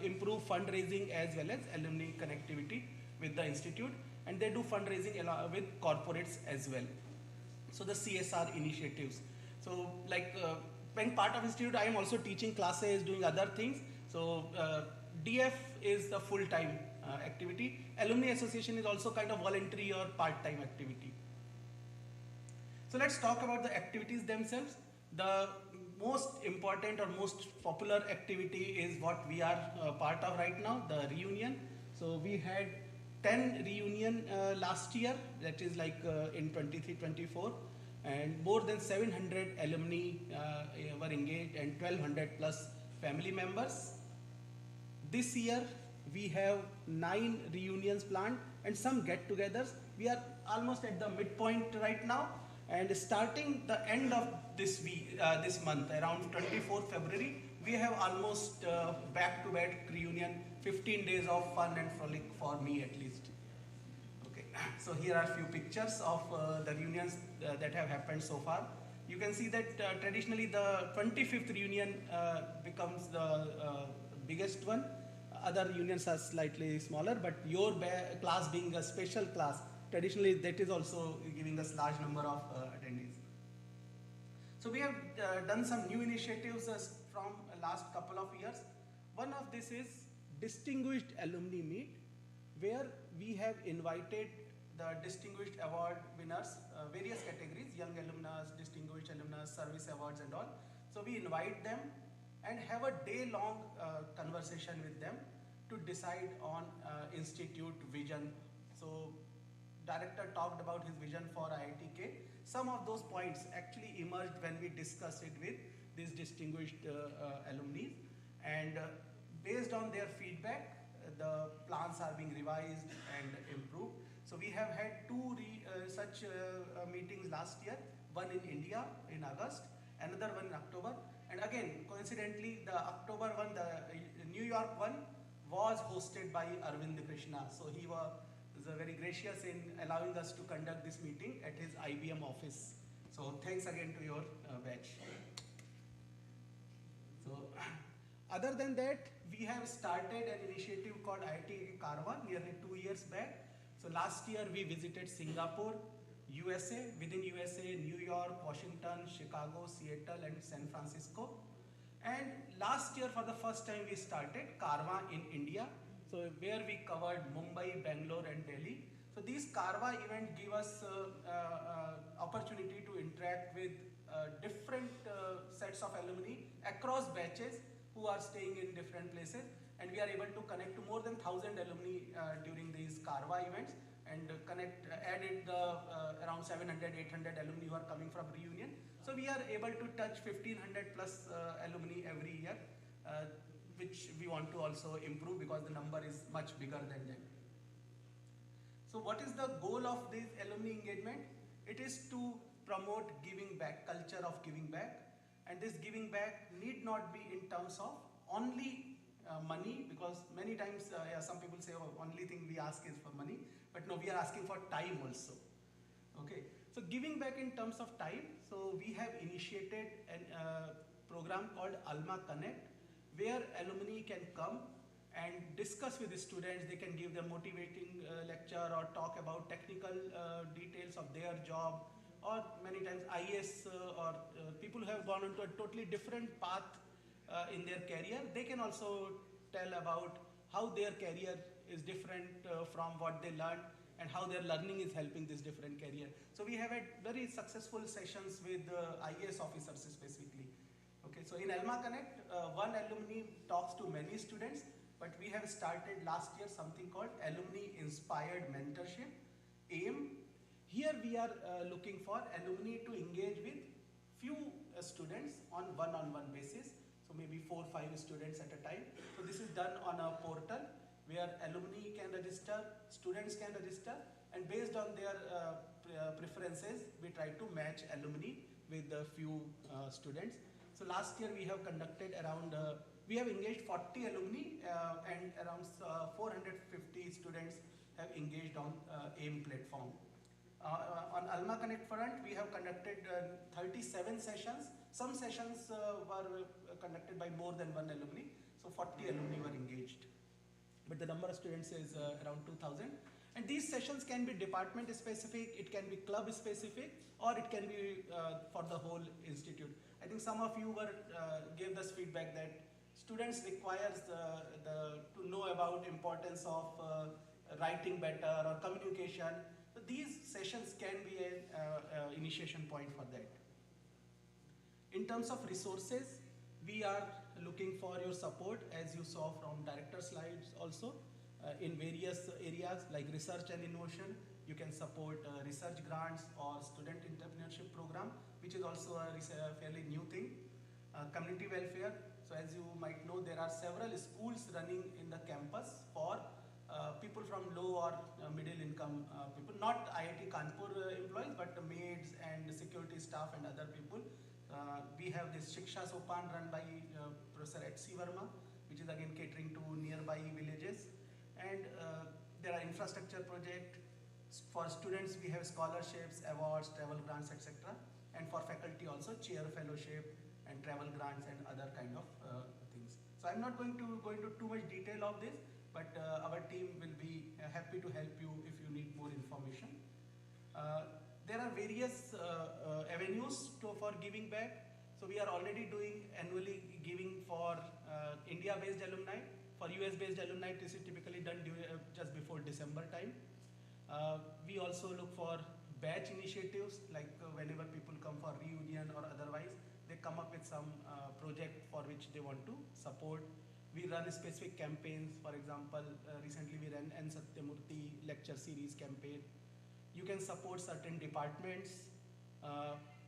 improve fundraising as well as alumni connectivity with the institute, and they do fundraising with corporates as well. So the CSR initiatives. So like when part of institute, I am also teaching classes, doing other things. So DF is the full-time activity. Alumni Association is also kind of voluntary or part-time activity. So let's talk about the activities themselves. The most important or most popular activity is what we are part of right now, the reunion. So we had 10 reunion last year, that is like in 23-24, and more than 700 alumni were engaged and 1200 plus family members. This year we have 9 reunions planned and some get-togethers. We are almost at the midpoint right now, and starting the end of this week, this month, around 24th February, we have almost back-to-back reunion, 15 days of fun and frolic for me at least. Okay, so here are a few pictures of the reunions that have happened so far. You can see that traditionally the 25th reunion becomes the biggest one. Other reunions are slightly smaller, but your class being a special class, traditionally that is also giving us large number of attendees. So we have done some new initiatives from last couple of years. One of this is Distinguished Alumni Meet, where we have invited the distinguished award winners, various categories, young alumnus, distinguished alumnus, service awards and all. So we invite them and have a day-long conversation with them to decide on institute vision. So director talked about his vision for IITK. Some of those points actually emerged when we discussed it with these distinguished alumni, and based on their feedback, the plans are being revised and improved. So we have had 2 such meetings last year, one in India in August, another one in October, and again coincidentally the October one, the New York one, was hosted by Arvind Krishna. So he was very gracious in allowing us to conduct this meeting at his IBM office. So thanks again to your batch. So other than that, we have started an initiative called IIT Karwa nearly 2 years back. So last year we visited Singapore, USA, within USA, New York, Washington, Chicago, Seattle and San Francisco. And last year for the first time we started Karwa in India. So where we covered Mumbai, Bangalore and Delhi. So these Carva event give us opportunity to interact with different sets of alumni across batches who are staying in different places, and we are able to connect to more than 1,000 alumni during these Carva events, and added around 700, 800 alumni who are coming from reunion. So we are able to touch 1,500 plus alumni every year, which we want to also improve because the number is much bigger than that. So what is the goal of this alumni engagement? It is to promote giving back, culture of giving back, and this giving back need not be in terms of only money, because many times some people say, oh, only thing we ask is for money, but no, we are asking for time also. Okay, so giving back in terms of time, so we have initiated a program called Alma Connect, where alumni can come and discuss with the students. They can give them motivating lecture or talk about technical details of their job, or many times IAS or people who have gone into a totally different path in their career. They can also tell about how their career is different from what they learned, and how their learning is helping this different career. So we have had very successful sessions with IAS officers specifically. Okay, so in Alma Connect, one alumni talks to many students, but we have started last year something called Alumni Inspired Mentorship, AIM. Here we are looking for alumni to engage with few students on one-on-one basis, so maybe 4 or 5 students at a time. So this is done on a portal where alumni can register, students can register, and based on their preferences, we try to match alumni with a few students. So last year we have conducted around, we have engaged 40 alumni and around 450 students have engaged on AIM platform. On Alma Connect front, we have conducted 37 sessions. Some sessions were conducted by more than one alumni, so 40 alumni were engaged. But the number of students is around 2,000. And these sessions can be department specific, it can be club specific, or it can be for the whole institute. I think some of you gave us feedback that students requires to know about importance of writing better or communication. So these sessions can be an initiation point for that. In terms of resources, we are looking for your support, as you saw from director slides also, in various areas like research and innovation. You can support research grants or student entrepreneurship program, which is also a fairly new thing. Community welfare. So as you might know, there are several schools running in the campus for people from low or middle income people, not IIT Kanpur employees, but maids and security staff and other people. We have this Shiksha Sopan run by Professor H.C. Verma, which is again catering to nearby villages. And there are infrastructure projects. For students, we have scholarships, awards, travel grants, etc. And for faculty also, chair fellowship and travel grants and other kind of things. So I'm not going to go into too much detail of this, but our team will be happy to help you if you need more information. There are various avenues for giving back. So we are already doing annually giving for India-based alumni. For US-based alumni, this is typically done just before December time. We also look for batch initiatives, like whenever people come for reunion or otherwise, they come up with some project for which they want to support. We run specific campaigns. For example, recently we ran N. Satyamurthy lecture series campaign. You can support certain departments.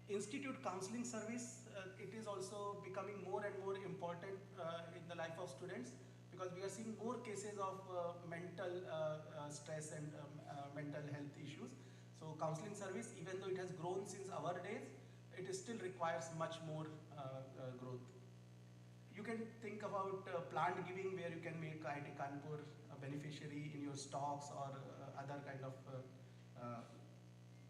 Institute counseling service, it is also becoming more and more important in the life of students, because we are seeing more cases of mental stress and mental health issues. So counseling service, even though it has grown since our days, it still requires much more growth. You can think about plant giving, where you can make IIT Kanpur a beneficiary in your stocks or other kind of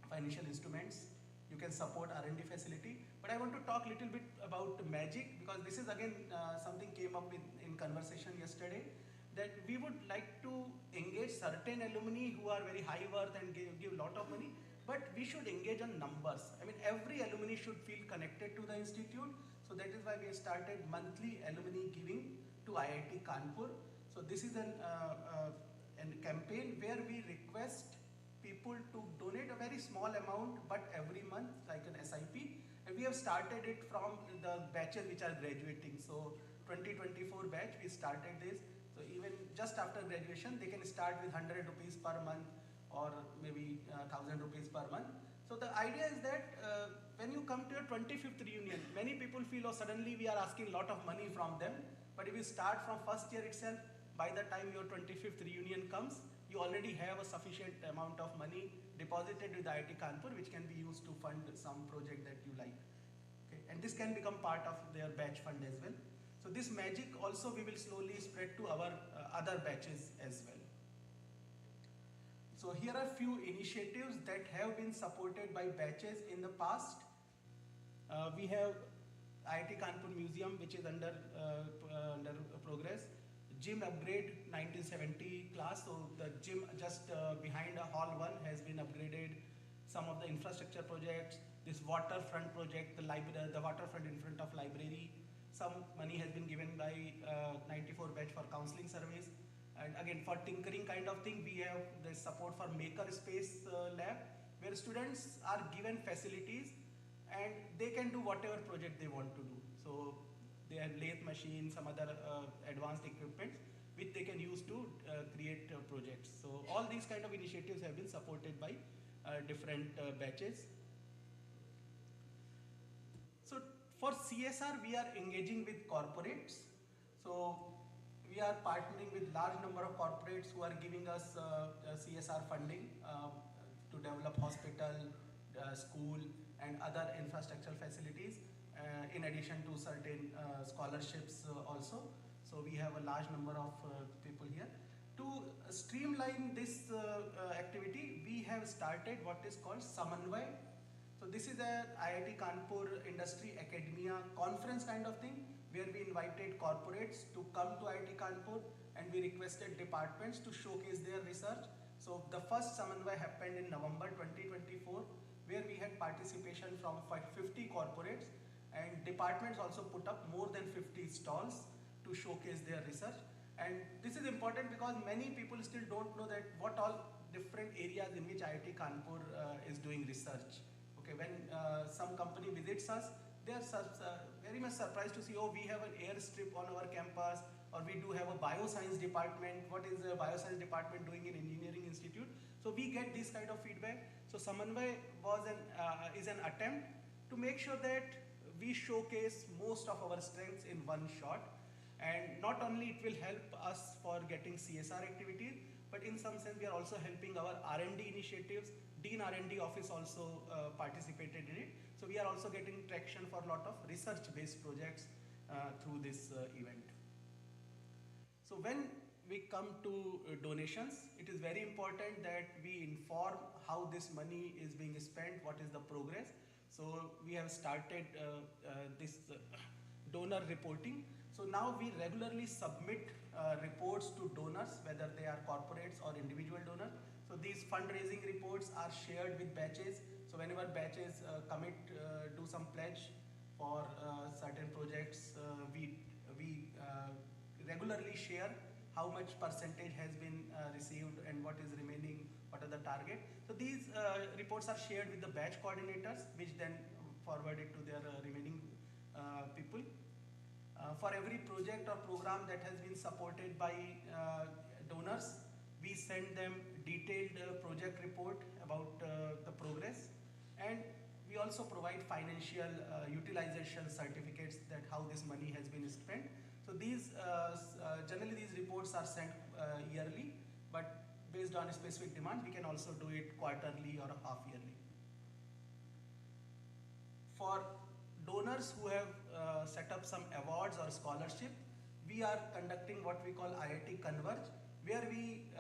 financial instruments. You can support R&D facility. But I want to talk a little bit about magic, because this is again something came up in conversation yesterday, that we would like to engage certain alumni who are very high worth and give a lot of money, but we should engage on numbers. I mean, every alumni should feel connected to the institute. So that is why we have started monthly alumni giving to IIT Kanpur. So this is a campaign where we request people to donate a very small amount, but every month, like an SIP. And we have started it from the batches which are graduating. So 2024 batch, we started this. So even just after graduation, they can start with 100 rupees per month or maybe 1000 rupees per month. So the idea is that when you come to your 25th reunion, many people feel, oh, suddenly we are asking a lot of money from them. But if you start from first year itself, by the time your 25th reunion comes, you already have a sufficient amount of money deposited with IIT Kanpur, which can be used to fund some project that you like. Okay? And this can become part of their batch fund as well. So this magic also we will slowly spread to our other batches as well. So here are few initiatives that have been supported by batches in the past. We have IIT Kanpur Museum, which is under progress. Gym upgrade 1970 class, so the gym just behind Hall 1 has been upgraded. Some of the infrastructure projects, this waterfront project, the waterfront in front of library. Some money has been given by 94 batch for counseling service. And again, for tinkering kind of thing, we have the support for maker space lab, where students are given facilities and they can do whatever project they want to do. So they have lathe machines, some other advanced equipment which they can use to create projects. So all these kind of initiatives have been supported by different batches. So for CSR, we are engaging with corporates. So we are partnering with large number of corporates who are giving us CSR funding to develop hospital, school and other infrastructural facilities, in addition to certain scholarships also. So we have a large number of people here. To streamline this activity, we have started what is called Samanvay. So this is a IIT Kanpur Industry Academia conference kind of thing, where we invited corporates to come to IIT Kanpur and we requested departments to showcase their research. So the first Samanvay happened in November 2024, where we had participation from 50 corporates, and departments also put up more than 50 stalls to showcase their research. And this is important because many people still don't know that what all different areas in which IIT Kanpur is doing research. Okay, when some company visits us, they are very much surprised to see, oh, we have an airstrip on our campus, or we do have a bioscience department. What is the bioscience department doing in engineering institute? So we get this kind of feedback. So Samanvay is an attempt to make sure that we showcase most of our strengths in one shot. And not only it will help us for getting CSR activities, but in some sense we are also helping our R&D initiatives. Dean R&D office also participated in it. So we are also getting traction for a lot of research-based projects through this event. So when we come to donations, it is very important that we inform how this money is being spent, what is the progress. So we have started this donor reporting. So now we regularly submit reports to donors, whether they are corporates or individual donors. So these fundraising reports are shared with batches. So whenever batches do some pledge for certain projects, we regularly share how much percentage has been received and what is remaining, what are the target. So these reports are shared with the batch coordinators, which then forward it to their remaining people. For every project or program that has been supported by donors, we send them detailed project report about the progress, and we also provide financial utilization certificates that how this money has been spent. So these generally these reports are sent yearly, but based on a specific demand, we can also do it quarterly or half yearly. For donors who have set up some awards or scholarship, we are conducting what we call IIT Converge, where we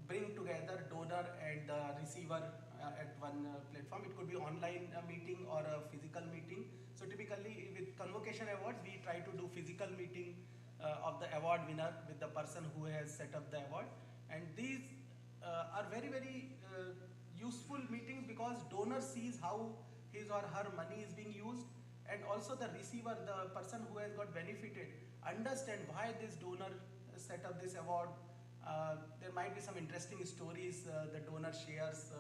bring together donor and receiver at one platform. It could be online meeting or a physical meeting. So typically with convocation awards, we try to do physical meeting of the award winner with the person who has set up the award. And these are very, very useful meetings because donor sees how his or her money is being used, and also the receiver, the person who has got benefited, understand why this donor set up this award, There might be some interesting stories the donor shares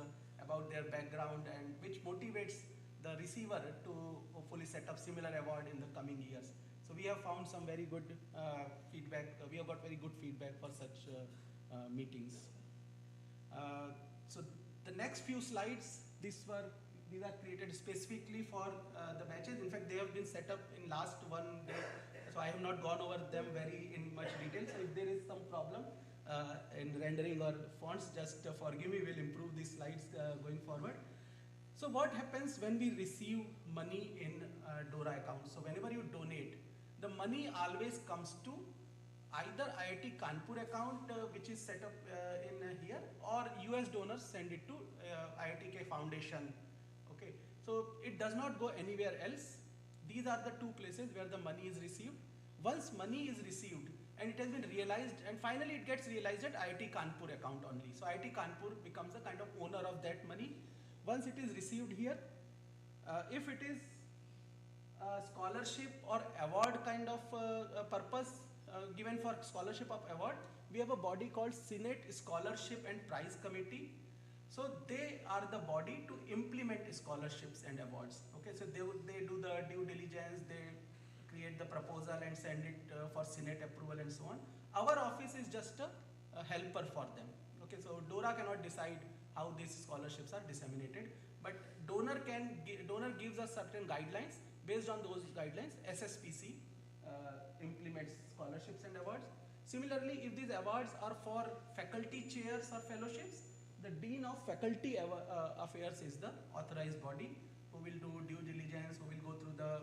about their background and which motivates the receiver to hopefully set up similar award in the coming years. So we have found some very good feedback. We have got very good feedback for such meetings. So the next few slides, these are created specifically for the batches. In fact, they have been set up in last one day, so I have not gone over them very in much detail. So if there is some problem in rendering or fonts, just forgive me. We'll improve these slides going forward. So what happens when we receive money in DORA account? So whenever you donate, the money always comes to either IIT Kanpur account, which is set up in here, or US donors send it to IIT Foundation. Okay, so it does not go anywhere else. These are the two places where the money is received. Once money is received and it has been realized, and finally it gets realized at IIT Kanpur account only. So IIT Kanpur becomes the kind of owner of that money. Once it is received here, if it is a scholarship or award kind of purpose given for scholarship of award, we have a body called Senate Scholarship and Prize Committee. So they are the body to implement scholarships and awards. Okay, so they do the due diligence, they create the proposal and send it for Senate approval and so on. Our office is just a helper for them. Okay, so DORA cannot decide how these scholarships are disseminated, but donor gives us certain guidelines. Based on those guidelines, SSPC implements scholarships and awards. Similarly, if these awards are for faculty chairs or fellowships, the Dean of Faculty Affairs is the authorized body who will do due diligence, who will go through the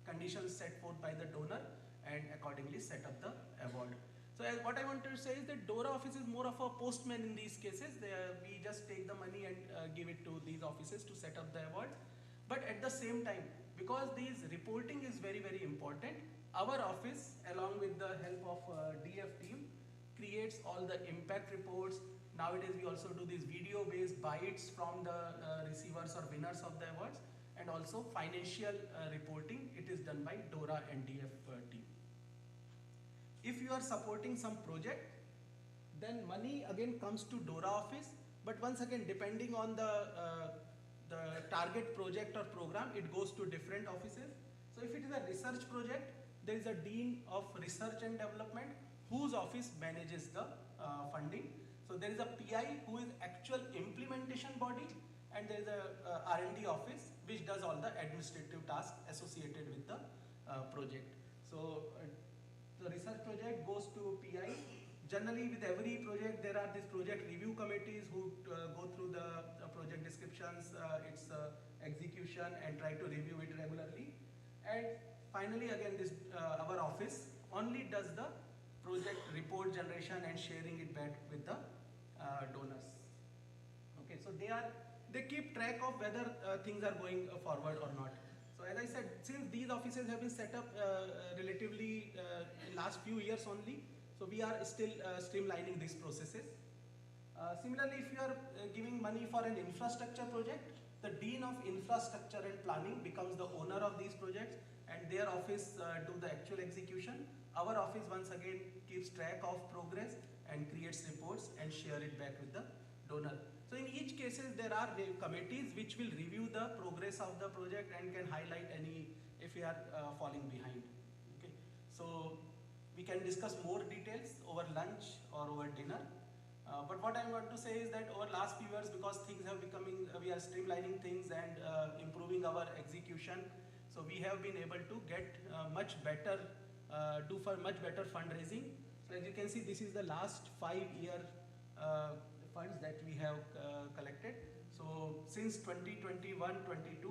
conditions set forth by the donor and accordingly set up the award. So what I want to say is that DORA office is more of a postman in these cases. We just take the money and give it to these offices to set up the award. But at the same time, because these reporting is very, very important, our office, along with the help of DF team, creates all the impact reports. Nowadays, we also do these video-based bites from the receivers or winners of the awards, and also financial reporting. It is done by DORA and DF team. If you are supporting some project, then money again comes to DORA office, but once again, depending on the target project or program, it goes to different offices. So if it is a research project, there is a Dean of Research and Development whose office manages the funding. So there is a PI who is actual implementation body, and there is a R&D office which does all the administrative tasks associated with the project. So the research project goes to PI. Generally, with every project, there are these project review committees who go through the project descriptions, its execution, and try to review it regularly. And finally, again, this our office only does the project report generation and sharing it back with the donors. Okay, so they keep track of whether things are going forward or not. So as I said, since these offices have been set up relatively in last few years only, so we are still streamlining these processes. Similarly, if you are giving money for an infrastructure project, the Dean of Infrastructure and Planning becomes the owner of these projects, and their office do the actual execution. Our office once again keeps track of progress and creates reports and share it back with the donor. So in each cases, there are committees which will review the progress of the project and can highlight any if we are falling behind. Okay, so we can discuss more details over lunch or over dinner. But what I want to say is that over last few years, because things have becoming, we are streamlining things and improving our execution. So we have been able to get much better, do for much better fundraising. So as you can see, this is the last 5-year funds that we have collected. So since 2021-22,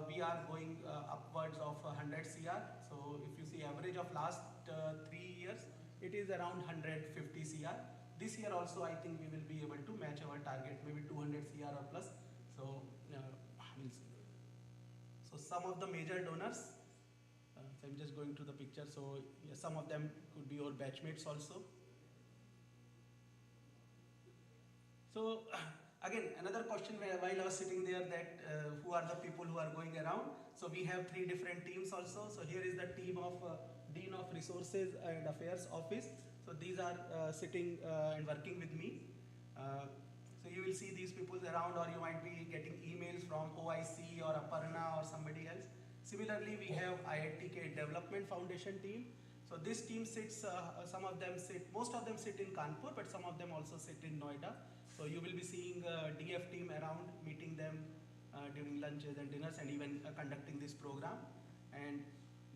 we are going upwards of 100 CR. So if you see average of last 3 years, it is around 150 CR. This year also, I think we will be able to match our target, maybe 200 CR or plus. So we'll see. So some of the major donors, so I'm just going to the picture. So yeah, some of them could be your batchmates also. So again, another question while I was sitting there, that who are the people who are going around? So we have 3 different teams also. So here is the team of Dean of Resources and Affairs Office. So these are sitting and working with me. So you will see these people around, or you might be getting emails from OIC or Aparna or somebody else. Similarly, we have IITK Development Foundation team. So this team sits, most of them sit in Kanpur, but some of them also sit in Noida. So you will be seeing DF team around, meeting them during lunches and dinners, and even conducting this program. And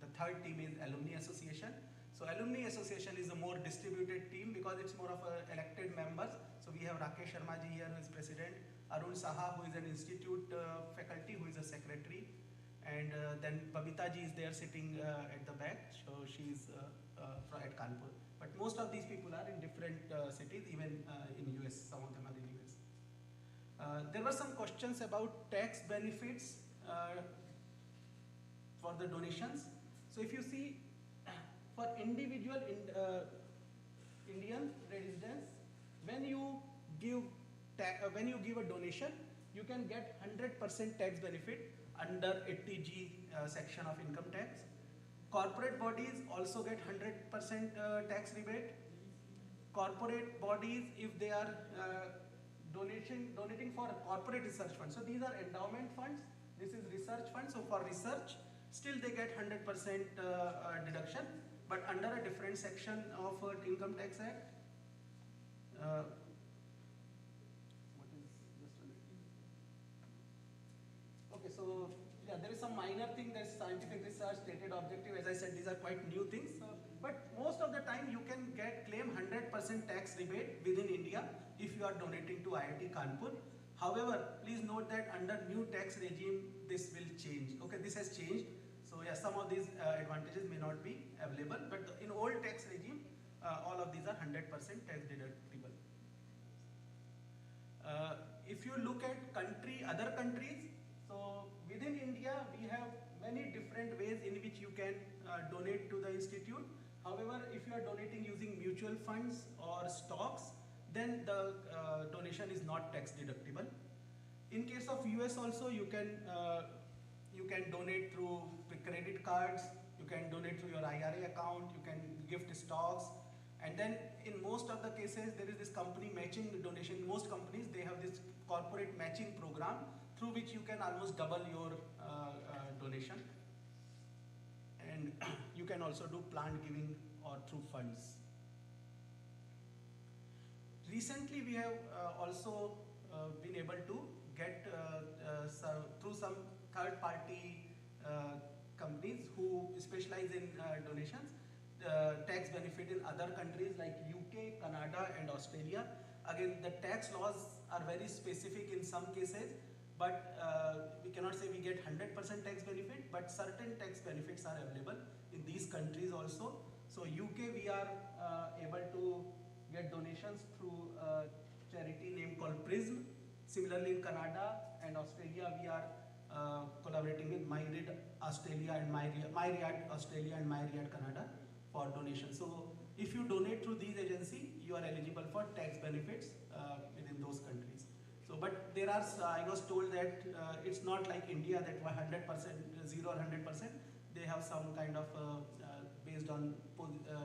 the third team is Alumni Association. So Alumni Association is a more distributed team because it's more of elected members. So we have Rakesh Sharma ji here, who is president, Arun Saha, who is an institute faculty, who is a secretary, and then Babita ji is there sitting at the back. So she's at Kanpur. But most of these people are in different cities, even in US. Some of them are in US. There were some questions about tax benefits for the donations. So if you see, for individual Indian residents, when you give a donation, you can get 100% tax benefit under 80G section of income tax. Corporate bodies also get 100% tax rebate. Corporate bodies, if they are donating for corporate research funds, so these are endowment funds, this is research funds, so for research, still they get 100% deduction, but under a different section of Income Tax Act. Okay, so yeah, there is some minor thing, there's scientific research, stated objective. As I said, these are quite new things. But most of the time you can claim 100% tax rebate within India if you are donating to IIT Kanpur. However, please note that under new tax regime, this will change. Okay, this has changed. So yeah, some of these advantages may not be available, but in old tax regime, all of these are 100% tax deductible. If you look at other countries, so within India, we have many different ways in which you can donate to the institute. However, if you are donating using mutual funds or stocks, then the donation is not tax deductible. In case of US also, you can donate through credit cards, you can donate through your IRA account, you can gift stocks, and then in most of the cases there is this company matching donation. Most companies, they have this corporate matching program through which you can almost double your donation, and you can also do planned giving or through funds. Recently we have also been able to get through some third party companies who specialize in donations, tax benefit in other countries like UK, Canada and Australia. Again, the tax laws are very specific in some cases, but we cannot say we get 100% tax benefit, but certain tax benefits are available in these countries also. So UK, we are able to get donations through a charity name called PRISM. Similarly, in Canada and Australia, we are collaborating with MyRiad Australia and MyRiad Australia and MyRiad Canada for donation. So if you donate through these agencies, you are eligible for tax benefits within those countries. So, but there are, I was told that it's not like India that 100%, 0 or 100%. They have some kind of based on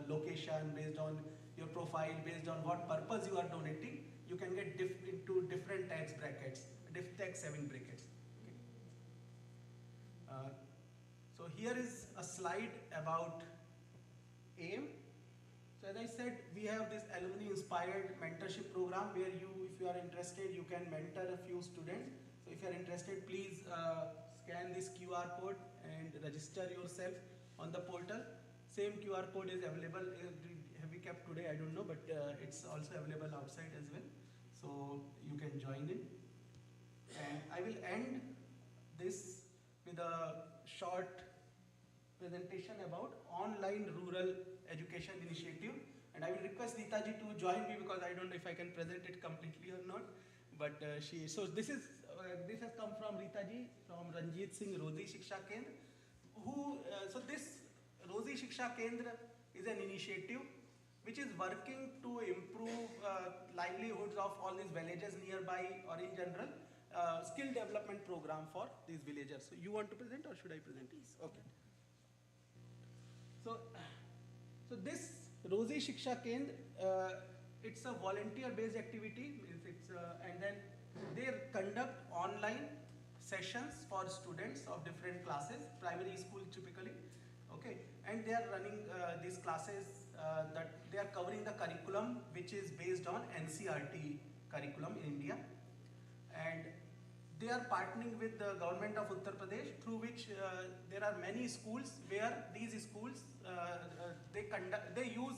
location, based on your profile, based on what purpose you are donating, you can get into different tax brackets, tax saving brackets. Okay. So here is a slide about AIM. So as I said, we have this alumni inspired mentorship program where if you are interested, you can mentor a few students. So if you are interested, please scan this QR code and register yourself on the portal. Same QR code is available. Have we kept today? I don't know, but it's also available outside as well. So you can join in. And I will end this with a short presentation about online rural education initiative. And I will request Rita ji to join me because I don't know if I can present it completely or not. But so this has come from Rita ji from Ranjit Singh Rozi Shiksha Kendra. So this Rozi Shiksha Kendra is an initiative which is working to improve livelihoods of all these villages nearby or in general, skill development program for these villagers. So you want to present or should I present? Please. Okay. So this Rosi Shiksha Kendra, it's a volunteer-based activity. And then they conduct online sessions for students of different classes, primary school typically. Okay, and they are running these classes that they are covering the curriculum which is based on NCERT curriculum in India, and they are partnering with the government of Uttar Pradesh, through which there are many schools where these schools they use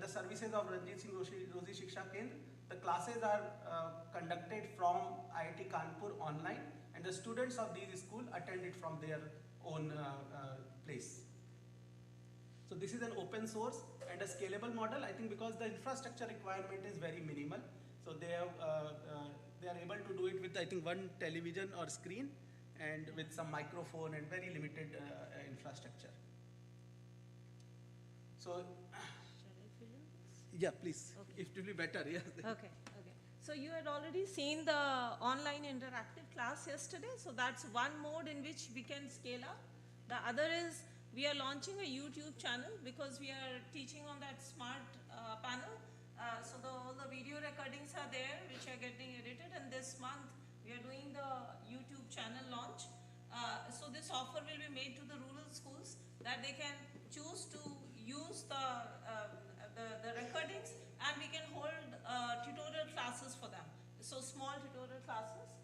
the services of Ranjit Singh Rosi Shiksha Kendra. The classes are conducted from IIT Kanpur online, and the students of these schools attend it from their own place. So this is an open source and a scalable model, I think, because the infrastructure requirement is very minimal. So they are able to do it with, I think, one television or screen and with some microphone and very limited infrastructure. So, yeah, please, Okay. if it will be better, yes. Okay. So you had already seen the online interactive class yesterday. So that's one mode in which we can scale up. The other is we are launching a YouTube channel because we are teaching on that smart panel. So all the video recordings are there which are getting edited, and this month we are doing the YouTube channel launch. So this offer will be made to the rural schools that they can choose to use the recordings, and we can hold tutorial classes for them. So small tutorial classes.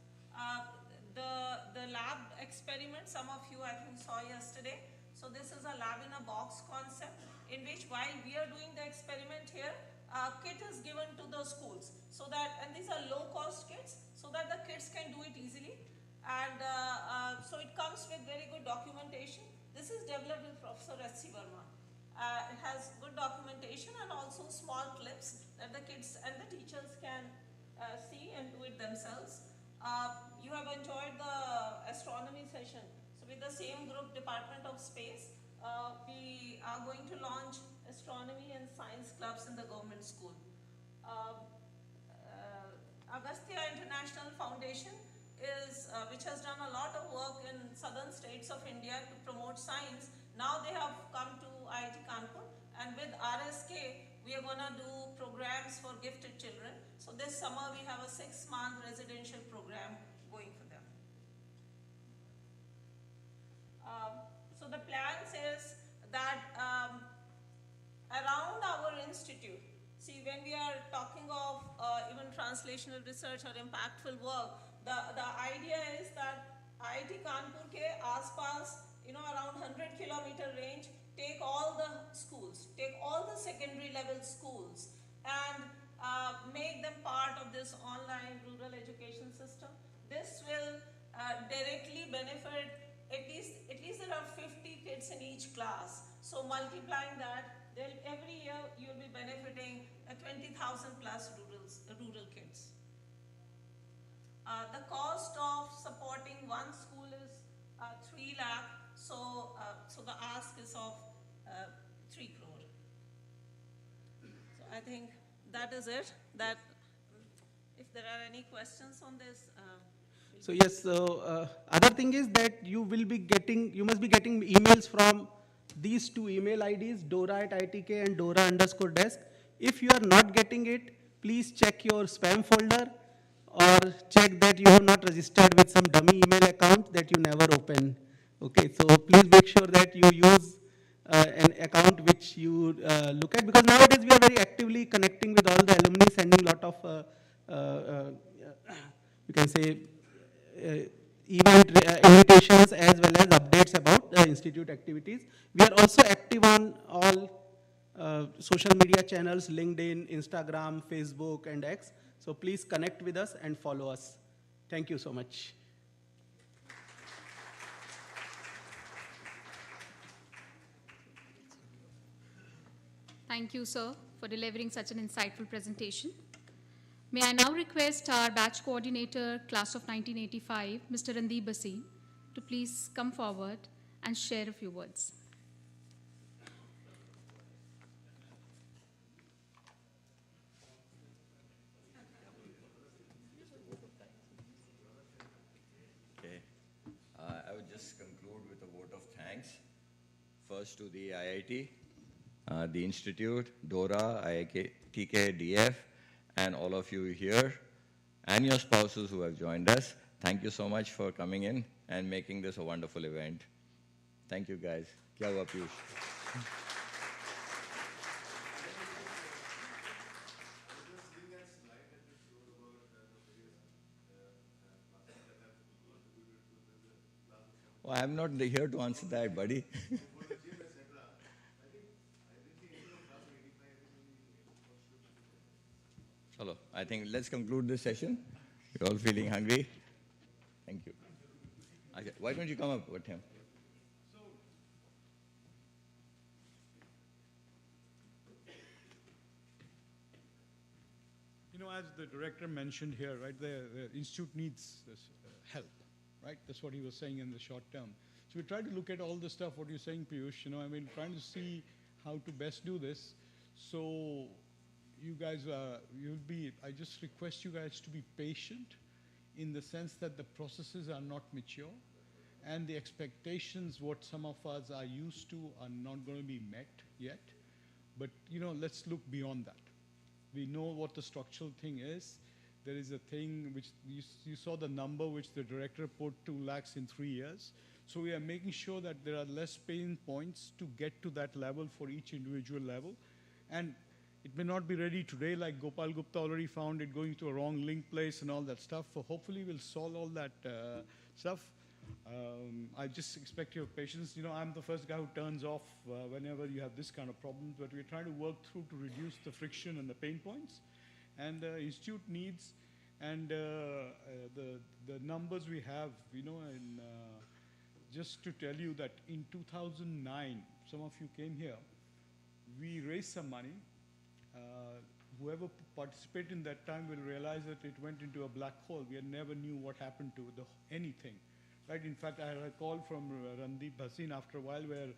The lab experiment, some of you I think saw yesterday. So this is a lab in a box concept in which while we are doing the experiment here, kit is given to the schools, so that, and these are low cost kits, so that the kids can do it easily. And so it comes with very good documentation. This is developed with Professor S.C. Verma. It has good documentation and also small clips that the kids and the teachers can see and do it themselves. You have enjoyed the astronomy session. So with the same group, Department of Space, we are going to launch astronomy and science clubs in the government school. Agastya International Foundation is, which has done a lot of work in southern states of India to promote science. Now they have come to IIT Kanpur, and with RSK, we are going to do programs for gifted children. So this summer we have a 6-month residential program going for them. So the plan is that around our institute, see, when we are talking of even translational research or impactful work, the idea is that IIT Kanpur ke aaspaas, around 100 kilometer range, take all the schools, take all the secondary level schools, and make them part of this online rural education system. This will directly benefit at least there are 50 kids in each class. So multiplying that, every year you will be benefiting 20,000 plus rural kids. The cost of supporting one school is 3 lakh. So the ask is of 3 crore. So I think that is it. That if there are any questions on this. So yes, so other thing is that you must be getting emails from these 2 email IDs, Dora@ITK and Dora_desk. If you are not getting it, please check your spam folder or check that you have not registered with some dummy email account that you never open. Okay, so please make sure that you use an account which you look at, because nowadays we are very actively connecting with all the alumni, sending a lot of, you can say, event invitations as well as updates about institute activities. We are also active on all social media channels, LinkedIn, Instagram, Facebook, and X. So please connect with us and follow us. Thank you so much. Thank you, sir, for delivering such an insightful presentation. May I now request our batch coordinator, class of 1985, Mr. Randeep Basi, to please come forward and share a few words. Okay. I would just conclude with a vote of thanks. First to the IIT the Institute, DORA, IIK, TKDF, and all of you here, and your spouses who have joined us. Thank you so much for coming in and making this a wonderful event. Thank you, guys. Kya hua, Piyush? Oh, I'm not here to answer that, buddy. Hello, I think let's conclude this session. You're all feeling hungry. Thank you. Okay, why don't you come up with him? You know, as the director mentioned here, right, the institute needs this, help, right? That's what he was saying in the short term. So we try to look at all the stuff, what you're saying, Piyush, you know, I mean, trying to see how to best do this. So you guys, I just request you guys to be patient in the sense that the processes are not mature and the expectations, what some of us are used to, are not going to be met yet. But, you know, let's look beyond that. We know what the structural thing is. There is a thing which you saw the number which the director put 2 lakhs in 3 years. So we are making sure that there are less pain points to get to that level for each individual level. And it may not be ready today, like Gopal Gupta already found it going to a wrong link place and all that stuff. So hopefully we'll solve all that stuff. I just expect your patience. You know, I'm the first guy who turns off whenever you have this kind of problems, but we're trying to work through to reduce the friction and the pain points. And the institute needs, and the numbers we have, you know, and just to tell you that in 2009, some of you came here, we raised some money. Whoever participated in that time will realize that it went into a black hole. We never knew what happened to anything. Right? In fact, I had a call from Randeep Bhasin after a while where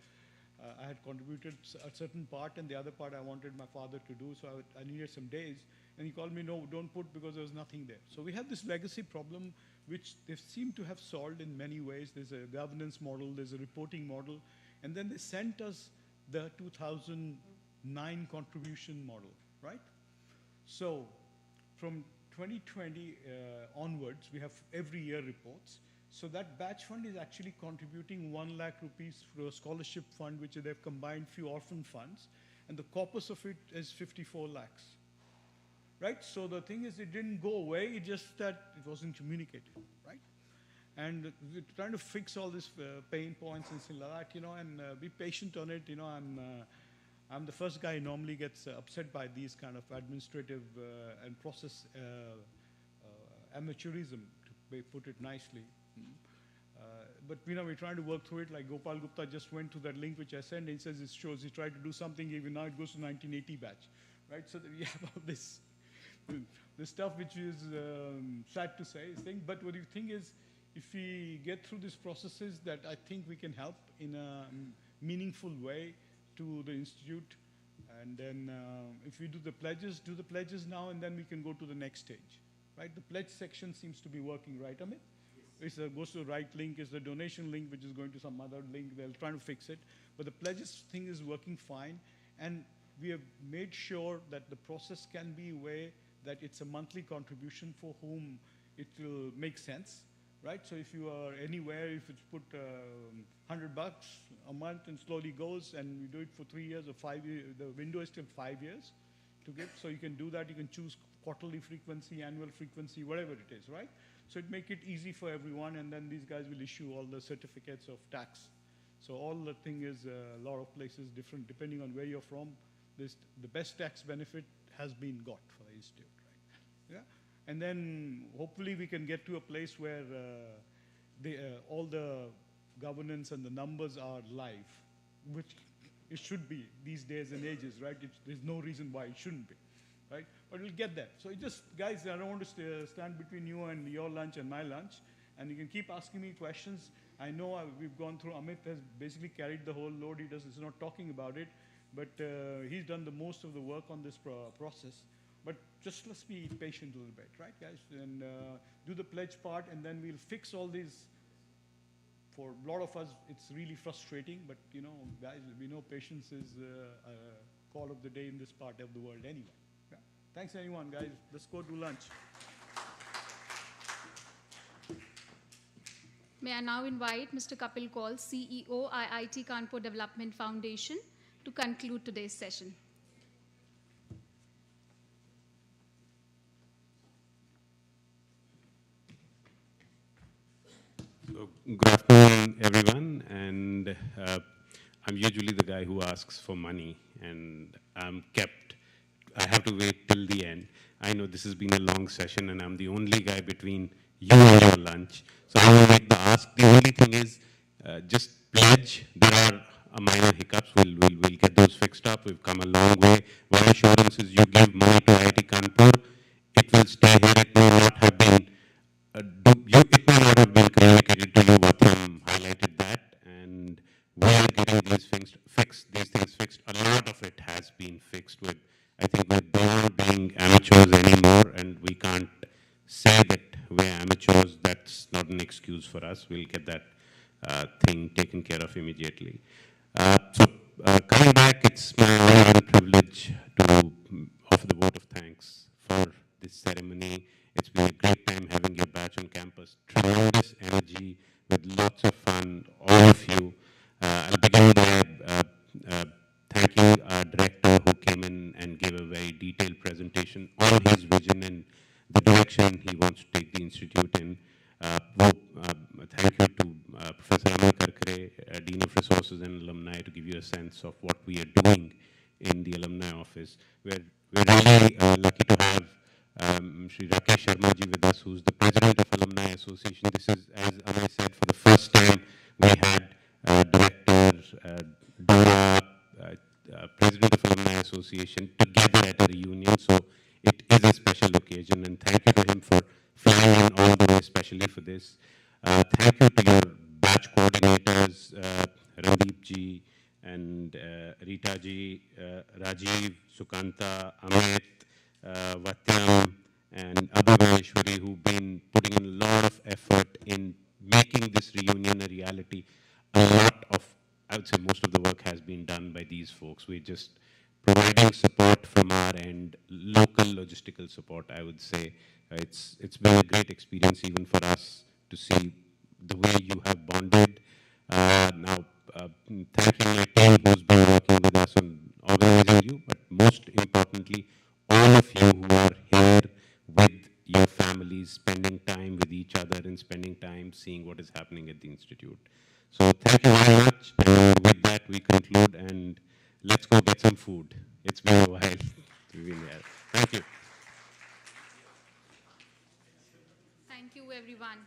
I had contributed a certain part and the other part I wanted my father to do, so I needed some days. And he called me, no, don't put because there was nothing there. So we have this legacy problem which they seem to have solved in many ways. There's a governance model, there's a reporting model, and then they sent us the 2009 contribution model, right? So from 2020 onwards, we have every year reports. So that batch fund is actually contributing 1 lakh rupees for a scholarship fund, which they've combined few orphan funds, and the corpus of it is 54 lakhs. Right? So the thing is, it didn't go away, it's just that it wasn't communicated, right? And we're trying to fix all these pain points and things like that, you know, and be patient on it. You know, I'm the first guy who normally gets upset by these kind of administrative and process amateurism, to put it nicely. But you know, we're trying to work through it. Like Gopal Gupta just went to that link which I sent. He says it shows he tried to do something. Even now it goes to 1980 batch, right? So that we have all this stuff which is sad to say. But what you think is, if we get through these processes, that I think we can help in a meaningful way to the institute. And then if we do the pledges now, and then we can go to the next stage, right? The pledge section seems to be working, right, Amit? It goes to the right link, it's the donation link, which is going to some other link. They're trying to fix it. But the pledges thing is working fine. And we have made sure that the process can be a way that it's a monthly contribution for whom it will make sense, right? So if you are anywhere, if it's put $100 a month and slowly goes, and you do it for 3 years or 5 years, the window is still 5 years to give. So you can do that. You can choose quarterly frequency, annual frequency, whatever it is, right? So it make it easy for everyone, and then these guys will issue all the certificates of tax. So all the thing is a lot of places different depending on where you're from. The best tax benefit has been got for the institute, right? Yeah, and then hopefully we can get to a place where all the governance and the numbers are live, which it should be these days and ages, right? There's no reason why it shouldn't be. Right? But we'll get there. So just, guys, I don't want to stand between you and your lunch and my lunch. And you can keep asking me questions. I know we've gone through, Amit has basically carried the whole load. He's not talking about it. But he's done the most of the work on this process. But just let's be patient a little bit, right, guys? And do the pledge part, and then we'll fix all these for a lot of us, it's really frustrating, but you know, guys, we know patience is a call of the day in this part of the world anyway. Yeah. Thanks, anyone, guys. Let's go to lunch. May I now invite Mr. Kapil Kaul, CEO, IIT Kanpur Development Foundation, to conclude today's session. So, good afternoon, everyone. And I'm usually the guy who asks for money, and I have to wait till the end. I know this has been a long session, and I'm the only guy between you and your lunch. So I will make the ask. The only thing is, just pledge. There are minor hiccups. We'll get those fixed up. We've come a long way. One assurance is you give money to IIT Kanpur, it will stay here. It may not have been it may not have been communicated to you. Vatham highlighted that, and we are getting these things fixed. A lot of it has been fixed. I think we're beyond being amateurs anymore, and we can't say that we're amateurs. That's not an excuse for us. We'll get that thing taken care of immediately. Coming back, it's my honor and privilege to offer the vote of thanks for this ceremony. It's been a great time having your batch on campus. Tremendous energy with lots of fun, all of you. I'll begin by thanking our director who came in and gave a very detailed presentation on his vision and the direction he wants to take the institute in. Thank you to Professor Amal Karkare, Dean of Resources and Alumni, to give you a sense of what we are doing in the Alumni office. We're really lucky to have Shri Rakesh Sharma ji with us, who's the President of Alumni Association. This is, as Amal said, for the first time we had Director, Dora, President of Alumni Association together at a reunion. So it is a special occasion, and thank you to him for flying in all the way, especially for this. Thank you to your batch coordinators, Randeep ji and Rita ji, Rajiv, Sukanta, Amit, Vatyam, and Abhiveshwari, who've been putting in a lot of effort in making this reunion a reality. I would say most of the work has been done by these folks. We're just providing support from our end, local logistical support, I would say. It's been a great experience even for us to see the way you have bonded. Now, thanking my team who's been working with us on organizing you, but most importantly, all of you who are here with your families, spending time with each other and spending time seeing what is happening at the Institute. So thank you very much. And with that, we conclude, and let's go get some food. It's been a while. We've been there. Thank you. Thank you, everyone.